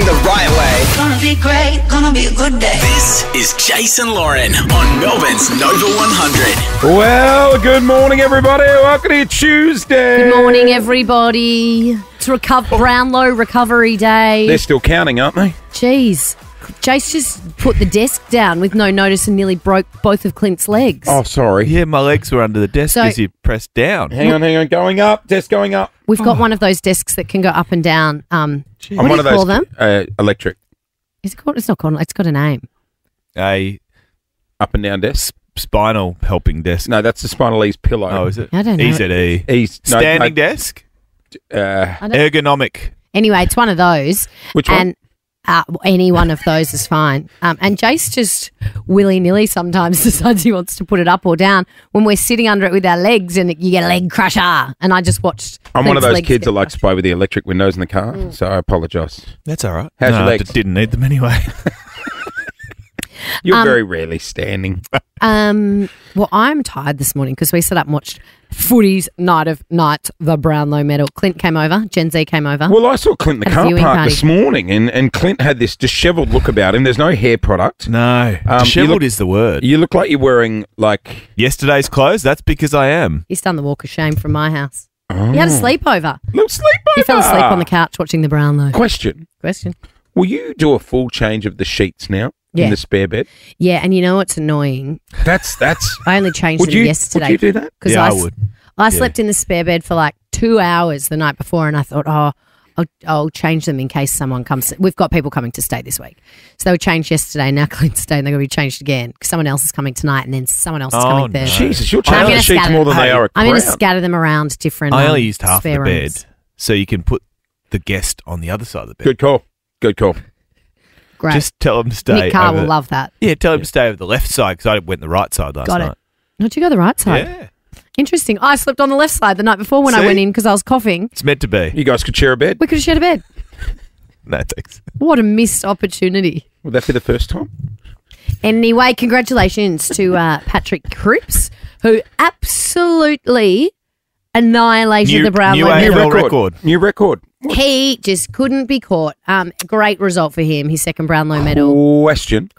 the right way. Gonna be great, gonna be a good day. This is Jase and Lauren on Melbourne's Nova 100. Well, good morning, everybody. Welcome to Tuesday. Good morning, everybody. It's Brownlow Recovery Day. They're still counting, aren't they? Jeez. Jase just put the desk down with no notice and nearly broke both of Clint's legs. Oh, sorry. Yeah, my legs were under the desk as you pressed down. Hang on. Going up. Desk going up. We've got one of those desks that can go up and down. I'm what one do you of those call them? Electric. Is it called? It's not called. It's got a name. A Up and down desk. spinal helping desk. No, that's the spinal ease pillow. Oh, is it? I don't know. EZE. Standing desk? Ergonomic. Anyway, it's one of those. Which one? And any one of those is fine. And Jase just willy-nilly sometimes decides he wants to put it up or down when we're sitting under it with our legs and you get a leg crusher. And I just watched. I'm one of Clint's those legs kids get that likes to play with the electric windows in the car, so I apologise. That's all right. How's your I legs? didn't need them anyway. You're very rarely standing. Well, I'm tired this morning because we sat up and watched Footy's Night, the Brownlow medal. Clint came over. Gen Z came over. Well, I saw Clint in the Had a car viewing park party. this morning, and Clint had this dishevelled look about him. There's no hair product. No. Dishevelled is the word. You look like you're wearing, like... Yesterday's clothes? That's because I am. He's done the walk of shame from my house. Oh. He had a sleepover. Little sleepover. He fell asleep on the couch watching the Brownlow. Question. Will you do a full change of the sheets now in Yeah. the spare bed? Yeah, and you know what's annoying? That's... I only changed them yesterday. Would you do that? Because Yeah, I would. I slept in the spare bed for like 2 hours the night before, and I thought, I'll change them in case someone comes. We've got people coming to stay this week. So they were changed yesterday, now Clint's staying, they're going to be changed again because someone else is coming tonight and then someone else is coming no. Thursday. Jesus, you're I'm changing gonna the sheets scatter- more than they are a I'm going to crown. scatter them around different I only used half of the spare bed, rooms. so you can put the guest on the other side of the bed. Good call. Good call. Great. Just tell him to stay Nick Carr over. will love that. Yeah, tell him to stay over the left side because I went the right side last Got night. it. How'd you go the right side? Yeah. Interesting. I slept on the left side the night before when I See? went in because I was coughing. It's meant to be. You guys could share a bed. We could have shared a bed. No, thanks. What a missed opportunity. Would that be the first time? Anyway, congratulations to Patrick Cripps, who absolutely annihilated the Brownlow new medal. record. New record. He just couldn't be caught. Great result for him, his second Brownlow medal. Question.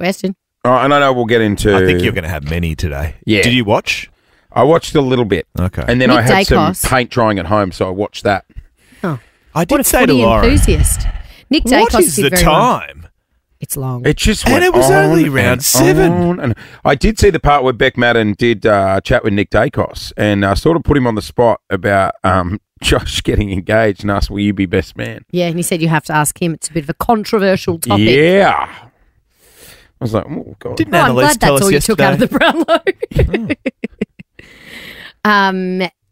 Oh, and I know we'll get into... I think you're going to have many today. Yeah. Did you watch? I watched a little bit. Okay. And then Nick I had Dacos. some paint drying at home, so I watched that. Oh, I what did a say to footy Lauren, enthusiast. Nick what Dacos is did the very well. time? It's long. It just And went it was on only round and 7. on and I did see the part where Beck Madden did chat with Nick Dacos and sort of put him on the spot about Josh getting engaged and asked, will you be best man? Yeah, and he said you have to ask him. It's a bit of a controversial topic. Yeah. I was like, oh, God. Didn't Oh, I'm Annalise glad tell that's us all you yesterday? took out of the Brownlow.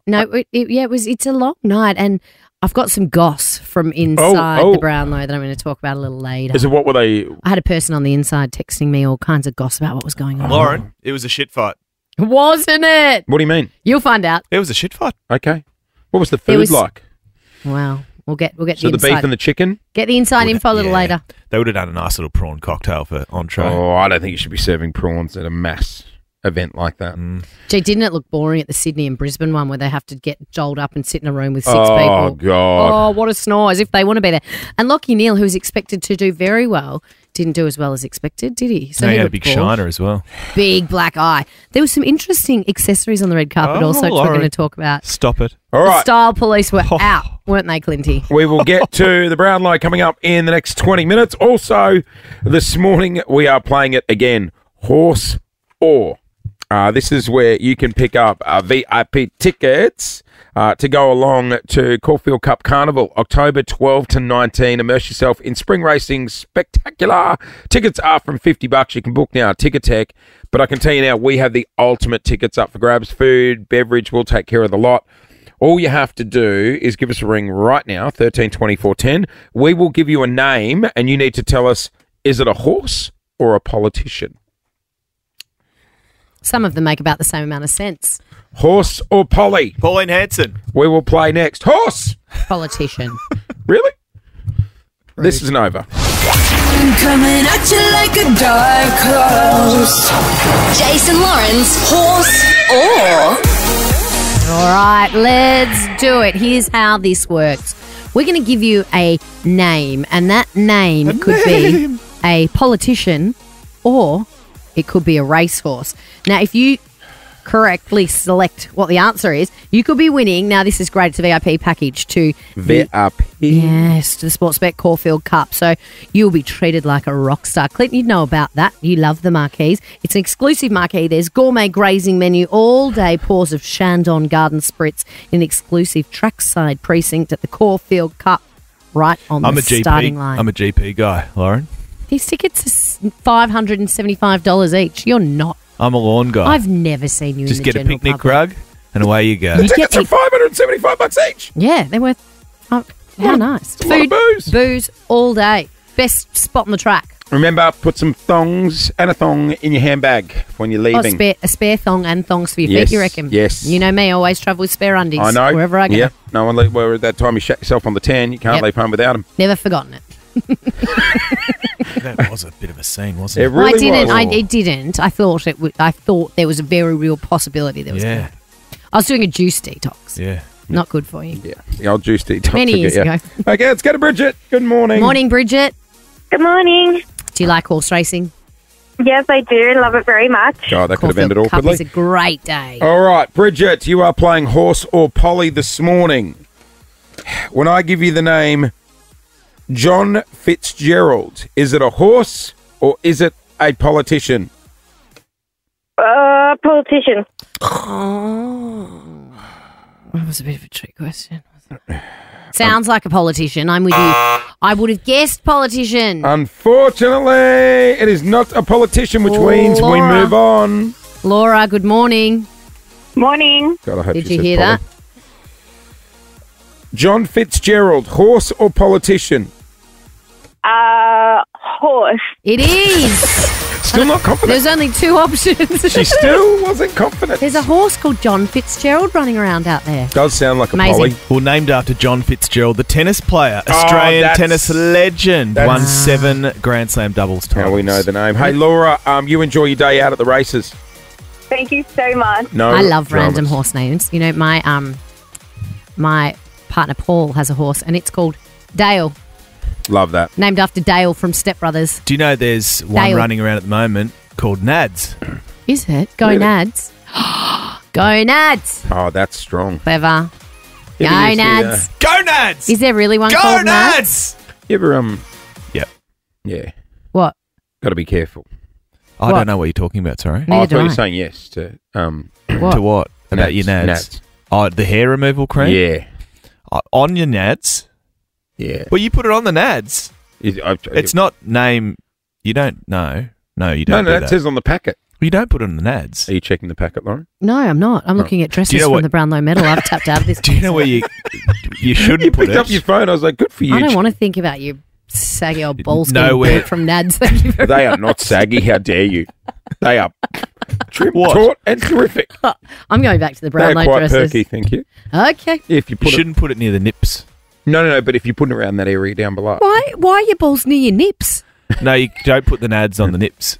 No, it's a long night, and I've got some goss from inside the Brownlow that I'm going to talk about a little later. Is it what were they? I had a person on the inside texting me all kinds of goss about what was going on. Lauren, it was a shit fight. Wasn't it? What do you mean? You'll find out. It was a shit fight. Okay. What was the There food was- like? Wow. We'll get So the the inside. beef and the chicken? Get the inside info a little Yeah. later. They would have done a nice little prawn cocktail for entree. Oh, I don't think you should be serving prawns at a mass event like that. Gee, didn't it look boring at the Sydney and Brisbane one where they have to get doled up and sit in a room with 6 Oh, people? God. Oh, what a snore, as if they want to be there. And Lockie Neal, who was expected to do very well, didn't do as well as expected, did he? So he had a looked big bored. shiner as well. Big black eye. There was some interesting accessories on the red carpet Oh, also, which we're Lauren. going to talk about. Stop it. All The right. style police were out, weren't they, Clinty? We will get to the Brownlow coming up in the next 20 minutes. Also, this morning we are playing it again, horse or. This is where you can pick up VIP tickets to go along to Caulfield Cup Carnival, October 12 to 19. Immerse yourself in spring racing spectacular. Tickets are from $50. You can book now at Ticketek. But I can tell you now, we have the ultimate tickets up for grabs. Food, beverage, we'll take care of the lot. All you have to do is give us a ring right now, 13 24 10. We will give you a name and you need to tell us, is it a horse or a politician? Some of them make about the same amount of sense. Horse or Polly? Pauline Hanson. We will play next. Horse! Politician. Really? This is Nova. Coming at you like a dark horse. Jason Lawrence, horse or. All right, let's do it. Here's how this works. We're going to give you a name, and that name could be a politician or it could be a racehorse. Now, if you correctly select what the answer is, you could be winning. Now, this is great. It's a VIP package to VIP. Yes, to the Sportsbet Caulfield Cup. So you'll be treated like a rock star. Clint, you know about that. You love the marquees. It's an exclusive marquee. There's gourmet grazing menu, all-day pours of Shandon Garden Spritz in an exclusive trackside precinct at the Caulfield Cup, right on the starting line. I'm a GP guy, Lauren. These tickets are $575 each. You're not. I'm a lawn guy. I've never seen you Just in the get a general picnic public. rug and away you go. The tickets are $575 each. Yeah, they're worth. Oh, how nice. a lot of booze. all day. Best spot on the track. Remember, put some thongs and a thong in your handbag when you're Oh, leaving. a spare thong and thongs for your Yes, feet, you reckon? yes. You know me, I always travel with spare undies. I know. Wherever I go. Yeah. No one leave. Well, at that time you shut yourself on the tan. You can't Yep. leave home without them. Never forgotten it. That was a bit of a scene, wasn't It it? really I didn't. was. It didn't. I thought it would. I thought there was a very real possibility there was. Yeah, I was doing a juice detox. yeah. Not good for you. Yeah. The old juice detox. Many will get years you. ago. Okay, let's go to Bridget. Good morning. Morning, Bridget. Good morning. Do you like horse racing? Yes, I do. Love it very much. God, that could have ended Caulfield Cup awkwardly. is a great day. All right, Bridget, you are playing horse or Polly this morning. When I give you the name John Fitzgerald, is it a horse or is it a politician? Politician. Oh, that was a bit of a trick question. Sounds like a politician. I'm with you. I would have guessed politician. Unfortunately, it is not a politician, which means we Laura. move on. Laura, good morning. Morning. God, I hope Did she you said hear Polly. that? John Fitzgerald, horse or politician? Horse. It is. Still not confident. There's only two options. She still wasn't confident. There's a horse called John Fitzgerald running around out there. Does sound like a Amazing. Polly. Well, named after John Fitzgerald, the tennis player, Oh, Australian that's- tennis legend, that's- won 7 Grand Slam doubles titles. How we know the name. Hey, Laura, you enjoy your day out at the races. Thank you so much. No, I love dramas. random horse names. You know, my partner Paul has a horse, and it's called Dale, Love that. named after Dale from Step Brothers. Do you know there's one Dale. running around at the moment called Nads? Is it? Go Really? Nads. Go Nads. Oh, that's strong. Clever. You Go ever used to, Nads. Go Nads! Is there really one Go called Nads? Nads! You ever Yep. yeah, What? got to be careful. I What? don't know what you're talking about, sorry. Neither I do thought you I. were saying yes to What? To what? About your Nads? Nads. Oh, the hair removal cream? Yeah, On your Nads? yeah. Well, you put it on the Nads. It's not name... You don't know. No, you no, don't do that that. says on the packet. Well, you don't put it on the Nads. Are you checking the packet, Lauren? No, I'm not. I'm looking at dresses Do you know from what- the Brownlow medal. I've tapped out of this. Do you know where you shouldn't You put picked it? up your phone. I was like, good for you. I don't want to think about you saggy old balls Nowhere. getting burnt from Nads. Thank you very They are not saggy. How dare you? They are trim, What? taut, and terrific. much. I'm going back to the They are Brownlow quite dresses. perky, thank you. Okay. If you You put it, shouldn't put it near the nips. no, but if you put it around that area down below, Why are your balls near your nips No, you don't put the Nads on the nips.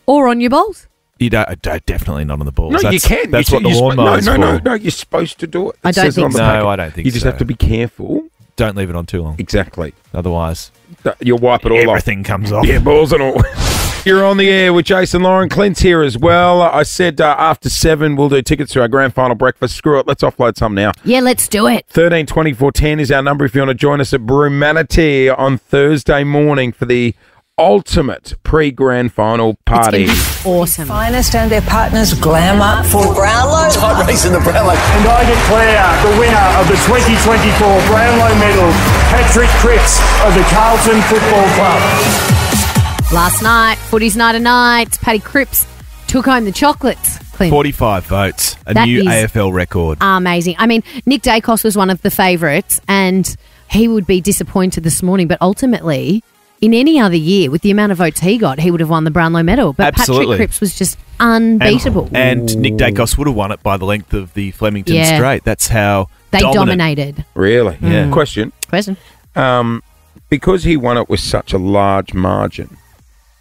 or on your balls? You don't definitely not on the balls. no, that's, you can. That's you, what the you're lawnmower is no, for. no. You're supposed to do it. I It don't says it think on the so. packet. No, I don't think You just so. have to be careful. Don't leave it on too long. Exactly. Otherwise, You'll wipe it all off. everything comes off. Yeah, balls and all. You're on the air with Jase and Lauren. Clint's here as well. I said after 7 we'll do tickets to our grand final breakfast. Screw it, let's offload some now. Yeah, let's do it. 13 24 10 is our number if you want to join us at Brumanity on Thursday morning for the ultimate pre-grand final party. It's gonna be awesome. Finest and their partners glam up for Brownlow. Tight race in the Brownlow. And I declare the winner of the 2024 Brownlow medal, Patrick Cripps of the Carlton Football Club. Last night, footy's night of nights. Paddy Cripps took home the chocolates. Clint. 45 votes, a That new is AFL record. Amazing. I mean, Nick Dacos was one of the favourites, and he would be disappointed this morning. But ultimately, in any other year, with the amount of votes he got, he would have won the Brownlow medal. But Absolutely. Patrick Cripps was just unbeatable. And Nick Dacos would have won it by the length of the Flemington Yeah. Straight. That's how they dominant. dominated. Really? Yeah. Question. Question. Because he won it with such a large margin,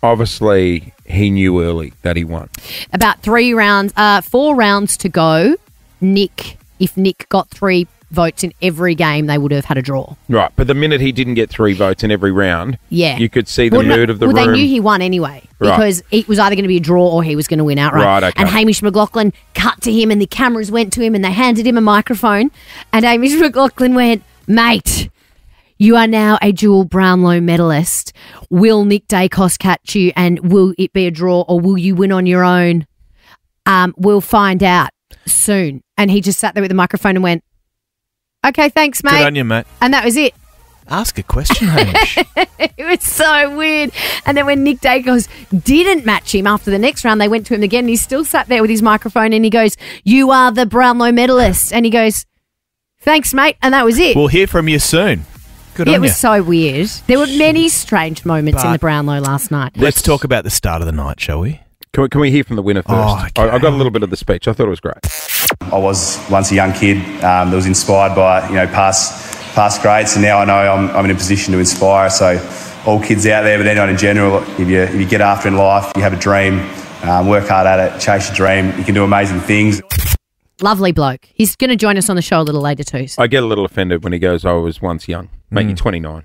obviously he knew early that he won. About 4 rounds to go. If Nick got 3 votes in every game, they would have had a draw. Right, but the minute he didn't get 3 votes in every round, Yeah. you could see the mood of the room. Well, they knew he won anyway because it was either going to be a draw or he was going to win outright. Right, okay. And Hamish McLaughlin cut to him and the cameras went to him and they handed him a microphone and Hamish McLaughlin went, "Mate, you are now a dual Brownlow medalist. Will Nick Dacos catch you and will it be a draw or will you win on your own? We'll find out soon." And he just sat there with the microphone and went, "Okay, thanks, mate." Good on you, mate. And that was it. Ask a question, Hamish. It was so weird. And then when Nick Dacos didn't match him after the next round, they went to him again and he still sat there with his microphone and he goes, "You are the Brownlow medalist." And he goes, "Thanks, mate." And that was it. We'll hear from you soon. Good on It you. was so weird. There were many strange moments in the Brownlow last night. Let's talk about the start of the night, shall we? Can we hear from the winner first? Oh, okay. I got a little bit of the speech. I thought it was great. I was once a young kid that was inspired by past greats, and now I know I'm in a position to inspire. So all kids out there, but anyone in general, if you get after in life, you have a dream, work hard at it, chase your dream, you can do amazing things. Lovely bloke. He's going to join us on the show a little later too. So. I get a little offended when he goes, "I was once young." Mate, you're 29.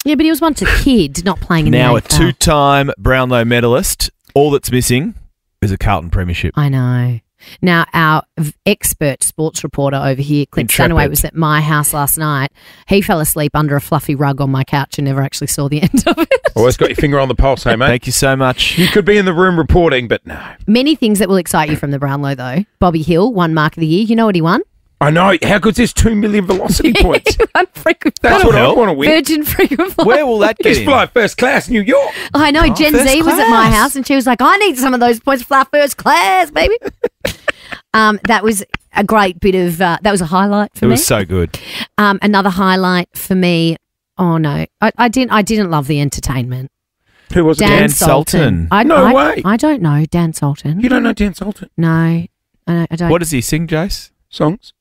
Yeah, but he was once a kid, not playing in Now the a AFL. 2-time Brownlow medalist. All that's missing is a Carlton premiership. I know. Now, our expert sports reporter over here, Clint Stanaway, was at my house last night. He fell asleep under a fluffy rug on my couch and never actually saw the end of it. Always got your finger on the pulse, hey, mate? Thank you so much. You could be in the room reporting, but no. Many things that will excite you from the Brownlow, though. Bobby Hill won Mark of the Year. You know what he won? I know. How good's this? 2 million velocity points. Frequent That's what I want to win. Virgin frequent flyer. Where will that get He's him? fly first class, New York. I know. Gen first Z was at my class. house and she was like, "I need some of those points to fly first class, baby." That was a great bit of, that was a highlight for It me. was so good. Another highlight for me, oh no, I didn't love the entertainment. Who was it? Dan Dan Sultan. No way. I don't know Dan Sultan. You don't know Dan Sultan? No, I don't. What does he sing, Jase? Songs?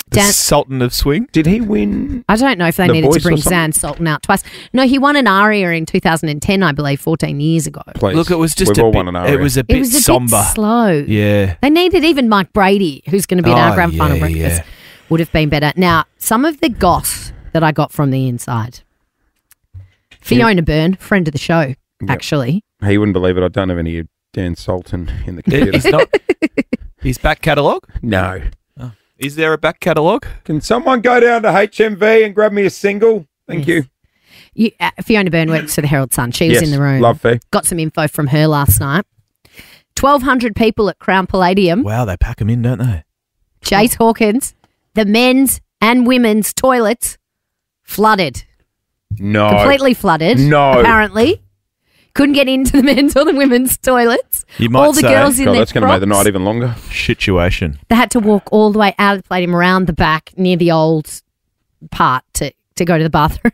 The Dan- Sultan of Swing? Did he win? I don't know if they The needed Voice to bring or something? Dan Sultan out twice. No, he won an aria in 2010, I believe, 14 years ago. Please. Look, it was just We've a all bit, won an aria. it was a It bit was a somber. bit slow. Yeah. They needed even Mike Brady, who's going to be at our grand final breakfast, would have been better. Now, some of the goss that I got from the inside. Fiona Byrne, friend of the show, actually. He wouldn't believe it. I don't have any Dan Sultan in the computer. He's not. His back catalogue? No. Is there a back catalogue? Can someone go down to HMV and grab me a single? Thank you. Fiona Byrne works for the Herald Sun. She was Yes, in the room. love Fee. Got some info from her last night. 1,200 people at Crown Palladium. Wow, they pack them in, don't they? Jase Hawkins, the men's and women's toilets flooded. No. Completely flooded. No. Apparently. Couldn't get into the men's or the women's toilets. You might all the say, girls in God, their that's going to make the Crocs. night even longer. Situation. They had to walk all the way out of the palladium around the back near the old part to go to the bathroom.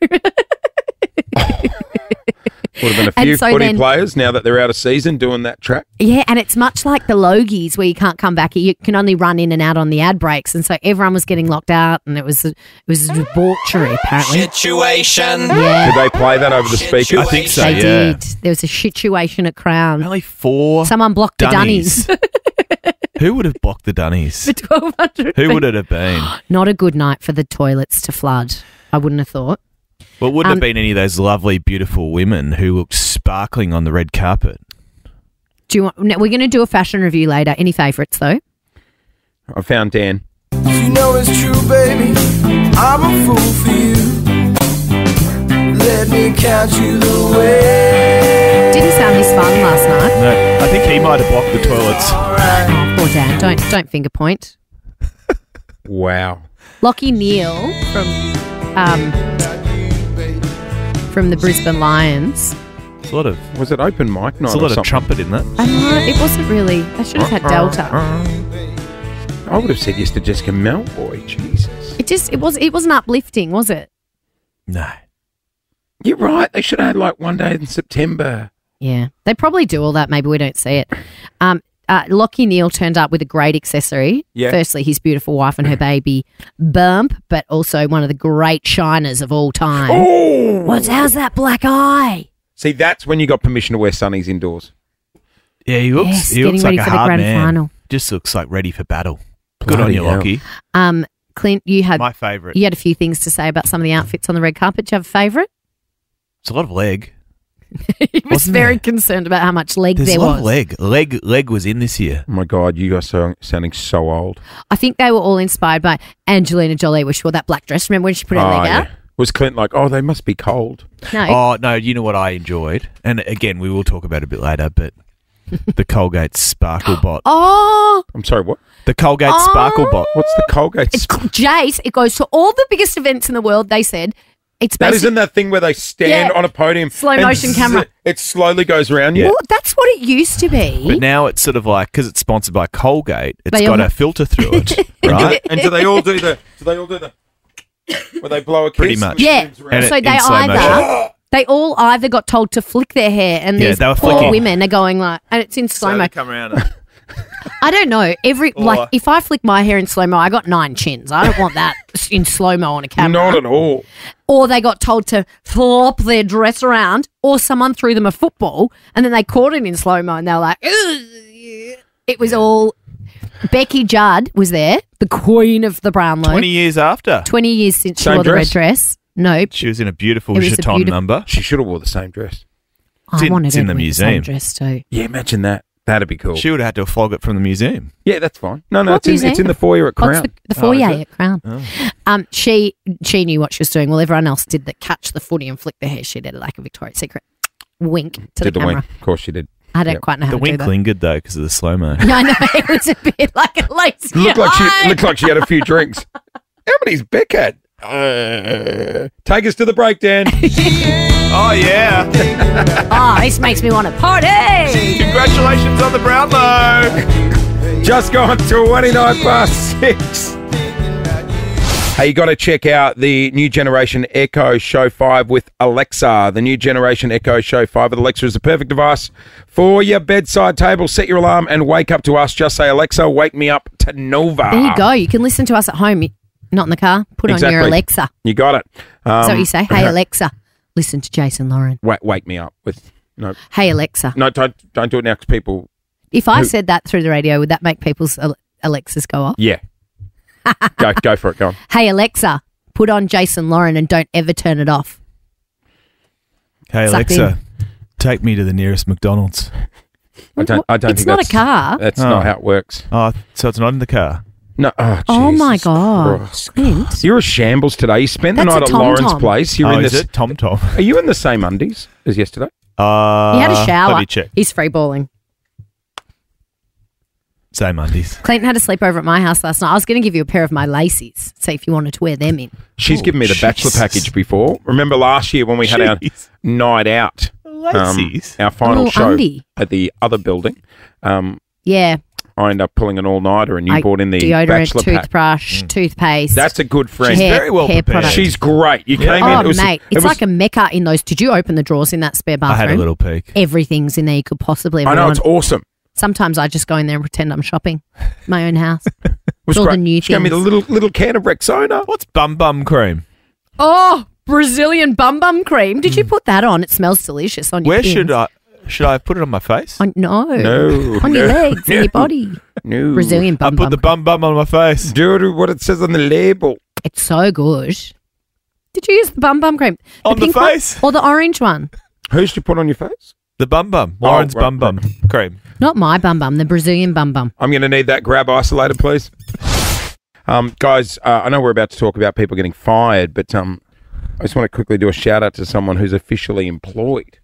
Would have been a And few so footy then- players now that they're out of season doing that track. Yeah, and it's much like the Logies where you can't come back. You can only run in and out on the ad breaks. And so everyone was getting locked out and it was a debauchery, apparently. Situation. Yeah. Did they play that over the speakers? I think so, They yeah. did. There was a situation at Crown. Only 4 Someone blocked the dunnies. dunnies. Who would have blocked the dunnies? For 1,200 Who would it have been? Not a good night for the toilets to flood, I wouldn't have thought. Well, it wouldn't have been any of those lovely, beautiful women who looked sparkling on the red carpet. Do you want? No, we're going to do a fashion review later. Any favourites though? I found Dan. You know it's true, baby. I'm a fool for you. Let me count you the way. Didn't sound this fun last night. No, I think he might have blocked the toilets. Oh, poor Dan. Don't finger point. Wow. Lockie Neal from the Brisbane Lions. It's a lot of, Was it open mic night it's a or lot of something? trumpet in that. I know it wasn't really. I should have had Delta. I would have said yes to Jessica Melboy. Jesus. It wasn't uplifting, was it? No. You're right. They should have had like one day in September. Yeah, they probably do all that. Maybe we don't see it. Lockie Neal turned up with a great accessory. Yeah. Firstly, his beautiful wife and her baby Bump, but also one of the great shiners of all time. Oh! How's that black eye? See, that's when you got permission to wear sunnies indoors. Yeah, he looks, Yes, he looks getting ready like a for the hard grand man. final. Just looks like ready for battle. Good on Bloody you, hell. Lockie. Clint, you had My favourite. You had a few things to say about some of the outfits on the red carpet. Do you have a favourite? It's a lot of leg. He was Wasn't very there? concerned about how much leg There's there a lot was. of leg was in this year. Oh my God, you guys are sounding so old. I think they were all inspired by Angelina Jolie, when she wore that black dress. Remember when she put her leg out? Was Clint like, oh, they must be cold? No. Oh, no, you know what I enjoyed? And again, we will talk about it a bit later, but the Colgate Sparkle Bot. Oh, I'm sorry, what? The Colgate Sparkle Bot. What's the Colgate? it's Jase. It goes to all the biggest events in the world, they said. It's That basically, isn't that thing where they stand Yeah. on a podium. Slow and motion camera. It slowly goes around you. Well, that's what it used to be. But now it's sort of like, because it's sponsored by Colgate, it's They got all- a filter through it, right? And do they all do the? Where they blow a kiss? Pretty much. Yeah. And So it- they in slow motion. they all either got told to flick their hair, and Yeah, these they were poor flicking. women are going like, and it's in slow So mo. they come around and I don't know. Or- Like if I flick my hair in slow mo, I got 9 chins. I don't want that in slow mo on a camera. Not at all. Or they got told to flop their dress around, or someone threw them a football, and then they caught it in slow mo, and they were like, "Ugh." It was all. Becky Judd was there, the queen of the Brownlow. 20 years after. 20 years since she Same wore the red dress? dress. No, She was in a beautiful It was a Chaton beautiful- number. She should have wore the same dress. I wanted it's in her the to wear the same museum. dress too. Yeah, imagine that. That'd be cool. She would have had to flog it from the museum. Yeah, that's fine. No, What it's in the foyer at Oh, it's Crown. the foyer is it? at Crown. She knew what she was doing. Well, everyone else did that. Catch the footy and flick their hair. She did it like a Victoria's Secret wink to Did the the camera. wink. Of course she did. I don't Yep. quite know how The to do wink that. lingered though because of the slow mo. Yeah, I know. It was a bit like a lazy Looked eye. like she had a few drinks. How many's Beck had? Take us to the breakdown. Oh yeah! Oh, this makes me want to party. Congratulations on the Brownlow. Just gone 6. Hey, you got to check out the new generation Echo Show 5 with Alexa. The new generation Echo Show 5 with Alexa is the perfect device for your bedside table. Set your alarm and wake up to us. Just say, Alexa, wake me up to Nova. There you go. You can listen to us at home, not in the car. Put on your Alexa. You got it. Is that what you say? Hey, Alexa, listen to Jason Lauren. Wake me up with no. Hey, Alexa. No, don't do it now because people. If I said that through the radio, would that make people's Alexas go off? Yeah. go for it. Go on. Hey, Alexa, put on Jason Lauren and don't ever turn it off. Hey Sucked Alexa, take me to the nearest McDonald's. I don't It's think not that's a car. That's not how it works. Oh, so it's not in the car. No. Oh, my Jesus God. Christ. Clint. You're a shambles today. You spent the That's night a at Tom Lauren's Tom. place. You're in is this. it Tom Tom? Are you in the same undies as yesterday? He had a shower. Let me check. He's free balling. Same undies. Clayton had a sleepover at my house last night. I was going to give you a pair of my laces, see if you wanted to wear them in. She's given me the bachelor Jesus. package before. Remember last year when we had our Jeez. night out, Laces. our final little show undie. at the other building. Yeah. I ended up pulling an all-nighter and you I- bought in the deodorant, bachelor pack. toothbrush, toothpaste. That's a good friend. hair, very well hair prepared. product. She's great. You came in. Oh, It was, mate. it It's was- like a mecca in those. Did you open the drawers in that spare I bathroom? had a little peek. Everything's in there you could possibly I ever know, want. it's awesome. Sometimes I just go in there and pretend I'm shopping my own house. It was all great. the new She gave me the things. little can of Rexona. What's bum cream? Oh, Brazilian bum cream. Did you put that on? It smells delicious on your Where pins. should I put it on my face? No. No. On your No. legs and your body. No. Brazilian I bum put the bum on my face. Do what it says on the label. It's so good. Did you use the bum cream? On the pink one face? or the orange one? Who's you put on your face? The bum. Lauren's right, bum cream. Not my bum, the Brazilian bum. I'm going to need that grab isolator, please. Guys, I know we're about to talk about people getting fired, but I just want to quickly do a shout out to someone who's officially employed.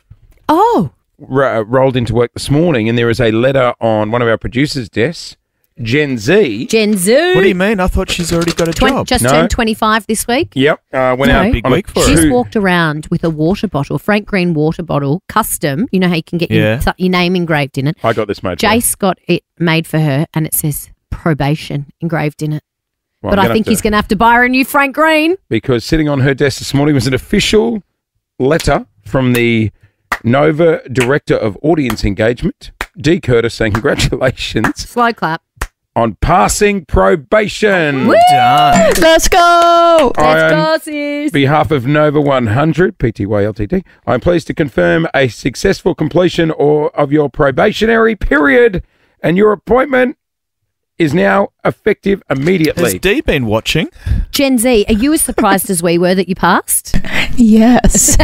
Oh, Rolled into work this morning, and there is a letter on one of our producers' desks. Gen Z. Gen Z. What do you mean? I thought she's already got a job. Just No. turned 25 this week. Yep. Went No. out Big on a week for her. She's two- walked around with a water bottle, Frank Green water bottle, custom. You know how you can get Yeah. your name engraved in it. I got this made. for her. Jase got it made for her, and it says probation engraved in it. Well, But I'm I gonna think have he's to- going to have to buy her a new Frank Green. because sitting on her desk this morning was an official letter from the Nova Director of Audience Engagement, D. Curtis, saying congratulations Slow clap. on passing probation. Done. Let's go. I, Let's go, sis. behalf of Nova 100, PTY Ltd, I'm pleased to confirm a successful completion of your probationary period and your appointment is now effective immediately. Has Dee been watching? Gen Z, are you as surprised as we were that you passed? Yes.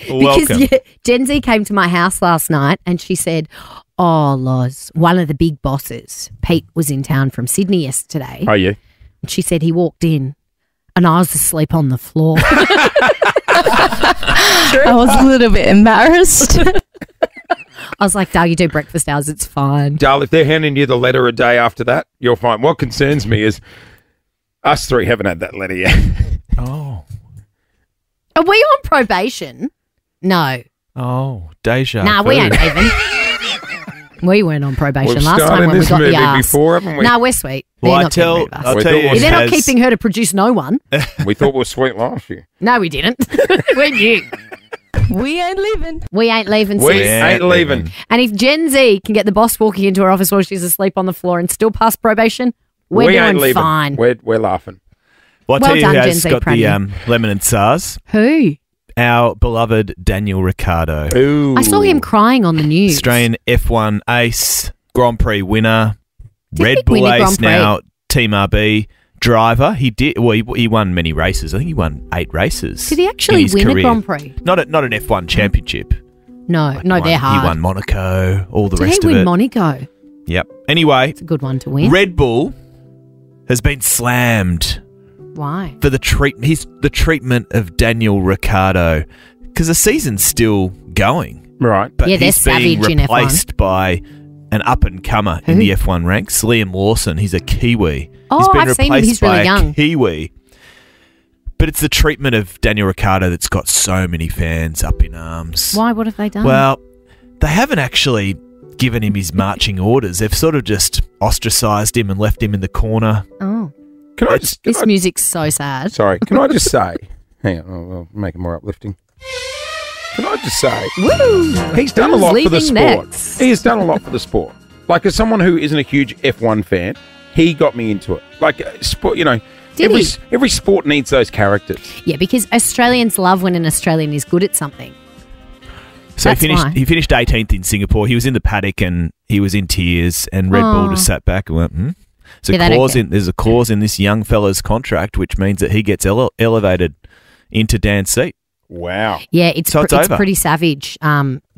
Welcome. Because Gen Z came to my house last night and she said, "Oh, Loz, one of the big bosses, Pete, was in town from Sydney yesterday." Oh, yeah. And she said he walked in and I was asleep on the floor. I was a little bit embarrassed. I was like, "Dal, you do breakfast hours, it's fine." Dal, if they're handing you the letter a day after that, you're fine. What concerns me is us three haven't had that letter yet. Oh. Are we on probation? No. Oh, deja Nah, vu. we ain't even. We weren't on probation We've last started time when we this got the movie ass. before, haven't we? Nah, we're sweet. Well, They're I not tell, getting rid of us. I'll We tell thought you, it was- They're not has- keeping her to produce no one. We thought we were sweet last year. No, we didn't. we knew. We ain't leaving. We ain't leaving. We sis. ain't leaving. And if Gen Z can get the boss walking into her office while she's asleep on the floor and still pass probation, we're We ain't doing leaving. fine. We're laughing. Well, I'll Well tell you done, who Gen has Z got the Premier. lemon and SARS. Who? Our beloved Daniel Ricciardo. Ooh. I saw him crying on the news. Australian F1 ace, Grand Prix winner, Did Red he Bull win a ace Grand Prix? now, Team RB driver. He did. Well, he won many races. I think he won 8 races. Did he in actually his win a career. Grand Prix? Not an F1 championship. No, no, they're hard. He won Monaco, all the Did rest he of win it. Monaco? Yep. Anyway, It's a good one to win. Red Bull has been slammed Why? for the treatment of Daniel Ricciardo because the season's still going. Right. But Yeah, they're he's being savage in F1. replaced by an up-and-comer in the F1 ranks, Liam Lawson. He's a Kiwi. Oh, he's been I've seen him. replaced He's really by a young. Kiwi. But it's the treatment of Daniel Ricciardo that's got so many fans up in arms. Why? What have they done? Well, they haven't actually given him his marching orders. They've sort of just ostracised him and left him in the corner. Oh. Can I just... This music's so sad. Sorry. Can I just say... Hang on. I'll make it more uplifting. Can I just say... Woo! He's done a Who's lot for the leaving sport. next? He has done a lot for the sport. Like, as someone who isn't a huge F1 fan, he got me into it. Like, sport, you know... Did every, he? every sport needs those characters. Yeah, because Australians love when an Australian is good at something. So That's why. he finished 18th in Singapore. He was in the paddock and he was in tears. And Red Bull just sat back and went, So Yeah, they don't care. there's a clause in this young fella's contract which means that he gets elevated into Dan's seat. Wow. Yeah, it's So it's it's over. pretty savage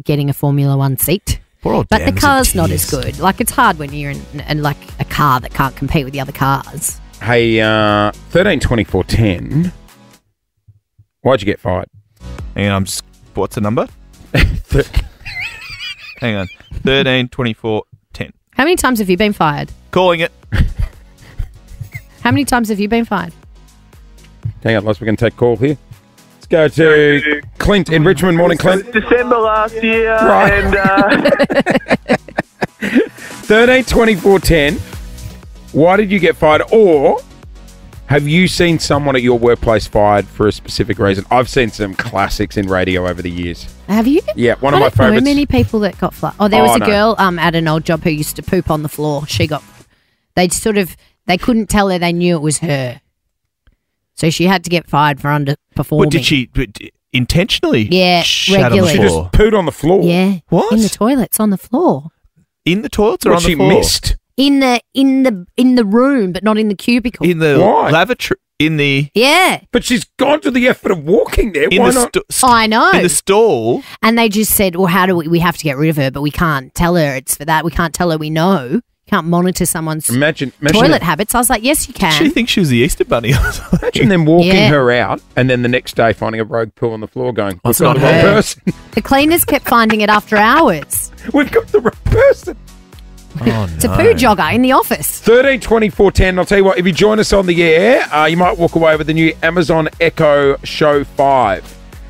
getting a Formula One seat. Poor old But Dan the was in car's not as tears. good. Like, it's hard when you're in like a car that can't compete with the other cars. Hey, 13, 24, 10. Why'd you get fired? Hang on, what's the number? Hang on. 13, 24, 10. How many times have you been fired? Calling it. How many times have you been fired? Hang on, Loz, we're going to take a call here. Let's go to Clint in Richmond. Morning, Clint. December last year, Right. and 13, 24, 10. Why did you get fired? Or have you seen someone at your workplace fired for a specific reason? I've seen some classics in radio over the years. Have you? Yeah, one of I my don't know favourites. many people that got fired. Oh, there was Oh, a no. girl at an old job who used to poop on the floor. They couldn't tell her they knew it was her. So she had to get fired for underperforming. What did she intentionally? Yeah, shat on the regularly. She just floor? pooed on the floor. Yeah. What? In the toilets on the floor. In the toilets or What on the she floor? missed. In the room, but not in the cubicle. In the Why? lavatory. In the yeah. But she's gone to the effort of walking there. in Why the not? I know. in the stall. And they just said, well, how do we have to get rid of her, but we can't tell her it's for that. We can't tell her we know. Can't monitor someone's Imagine toilet habits. I was like, yes, you can. She thinks she was the Easter Bunny or something. Imagine them walking Yeah. her out and then the next day finding a rogue poo on the floor going, we've It's got not the wrong her. person. The cleaners kept finding it after hours. We've got the wrong person. Oh, It's a poo jogger in the office. 13, 24, 10. I'll tell you what, if you join us on the air, you might walk away with the new Amazon Echo Show 5.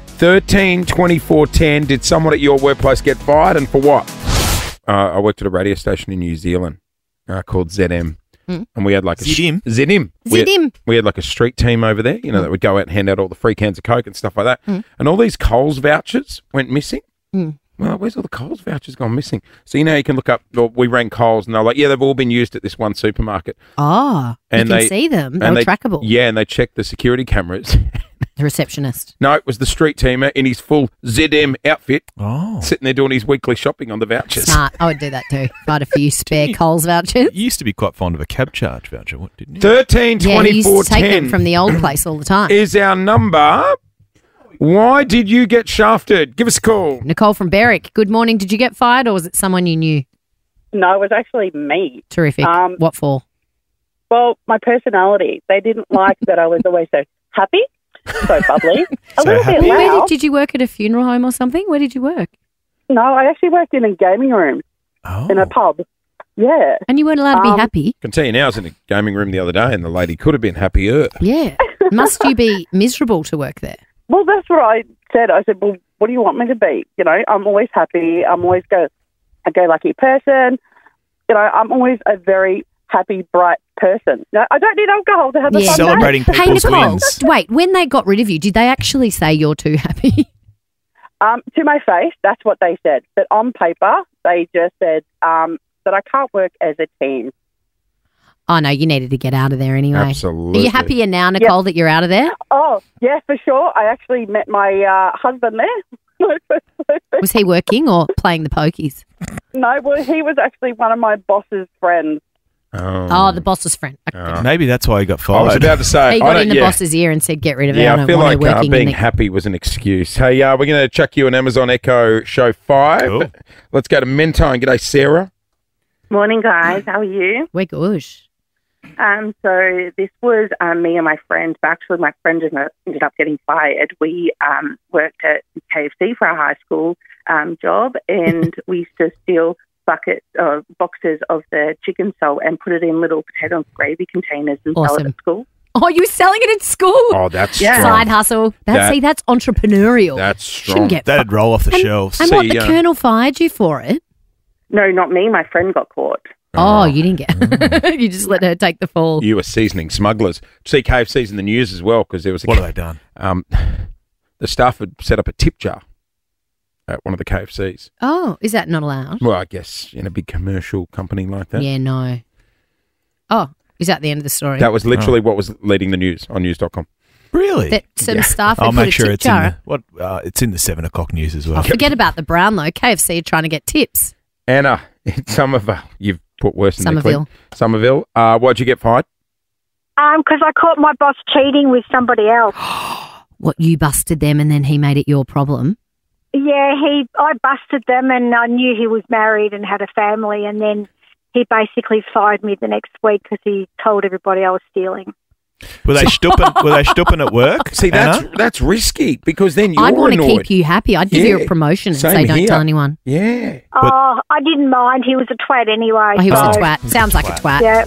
13, 24, 10. Did someone at your workplace get fired and for what? I worked at a radio station in New Zealand called ZM. And we had like a ZM? ZM. ZM. We had like a street team over there, you know, that would go out and hand out all the free cans of Coke and stuff like that. And all these Coles vouchers went missing. well, where's all the Coles vouchers gone missing? So, you can look up, or we rang Coles and they're like, yeah, they've all been used at this one supermarket. Oh, And you can they- see them. They're and trackable. Yeah, and they checked the security cameras. The receptionist. No, it was the street teamer in his full ZM outfit, Oh. sitting there doing his weekly shopping on the vouchers. Smart. I would do that too. If I had a few spare Coles vouchers. You used to be quite fond of a cab charge voucher, didn't you? 13 Yeah, he used 24 to take 10 them from the old place all the time. is our number. Why did you get shafted? Give us a call. Nicole from Berwick. Good morning. Did you get fired or was it someone you knew? No, it was actually me. Terrific. What for? Well, my personality. They didn't like that I was always so happy, so bubbly, a little bit Where loud. did you work at a funeral home or something? Where did you work? No, I actually worked in a gaming room in a pub. Yeah. And you weren't allowed to be happy? I can tell you now, I was in a gaming room the other day and the lady could have been happier. Yeah. Must you be miserable to work there? Well, that's what I said. I said, well, what do you want me to be? I'm always happy. I'm always a go-lucky person. I'm always a very happy, bright person. No, I don't need alcohol to have a fun Celebrating day. people's Hey, Nicole, wins. wait, when they got rid of you, did they actually say you're too happy? To my face, that's what they said. But on paper, they just said that I can't work as a team. Oh, no, you needed to get out of there anyway. Absolutely. Are you happier now, Nicole, that you're out of there? Oh, yeah, for sure. I actually met my husband there. Was he working or playing the pokies? No, well, he was actually one of my boss's friends. Oh, the boss's friend. Okay. Maybe that's why he got I fired. was about to say. He got in the boss's ear and said, get rid of it. Yeah, don't I feel want like her working in being the- happy was an excuse. Hey, we're going to chuck you an Amazon Echo Show 5. Cool. Let's go to Mentine. G'day, Sarah. Morning, guys. How are you? We're gosh. So this was me and my friend. But actually, my friend ended up getting fired. We worked at KFC for our high school job, and we used to steal boxes of the chicken salt and put it in little potato and gravy containers and sell it Awesome. at school. Oh, you were selling it at school? Oh, that's Yeah. strong. Side hustle. That's entrepreneurial. That's strong. Shouldn't get That'd roll off the shelves. And what, the Colonel fired you for it? No, not me. My friend got caught. Oh, you didn't get you just let her take the fall. You were seasoning smugglers. See, KFC's in the news as well because there was What have they done? The staff had set up a tip jar at one of the KFCs. Oh, is that not allowed? Well, I guess in a big commercial company like that. Yeah, no. Oh, is that the end of the story? That was literally what was leading the news on news.com. Really? That some staff had I'll put make a sure tip it's in jar. it's in the 7 o'clock news as well. Forget about the Brownlow. KFC are trying to get tips. Anna, in Somerville, you've put worse than Somerville. Somerville. Why'd you get fired? Because I caught my boss cheating with somebody else. What, you busted them and then he made it your problem? Yeah, I busted them and I knew he was married and had a family, and then he basically fired me the next week because he told everybody I was stealing. Were they stooping at work? See, that's risky because then you're I'd want to annoyed. keep you happy. I'd give you a promotion and say Same don't here. tell anyone. Yeah. Oh, I didn't mind. He was a twat anyway. Oh, he was so- a twat. Sounds like a twat. Yeah.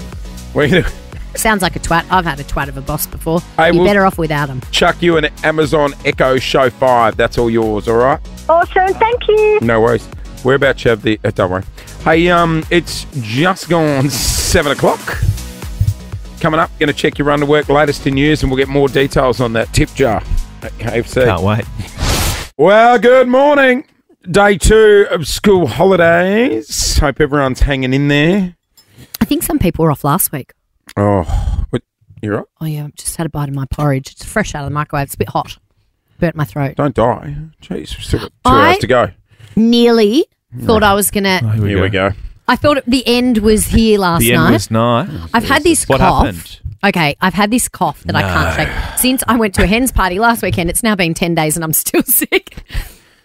We're going to Sounds like a twat. I've had a twat of a boss before. Hey, You're we'll- better off without him. chuck you an Amazon Echo Show 5. That's all yours, all right? Awesome. Thank you. No worries. We're about to have the... don't worry. Hey, it's just gone 7 o'clock. Coming up, going to check your run to work, latest in news, and we'll get more details on that tip jar at KFC. Can't wait. Well, good morning. Day 2 of school holidays. Hope everyone's hanging in there. I think some people were off last week. Oh, you're right? Oh, yeah. Just had a bite of my porridge. It's fresh out of the microwave. It's a bit hot. Burnt my throat. Don't die. Jeez, we've still got 2 hours to go. Nearly thought I was going to... Here we go. I thought the end was here last The night. end was night. I've had this What cough. happened? Okay, I've had this cough that I can't shake. Since I went to a hens party last weekend, it's now been 10 days and I'm still sick.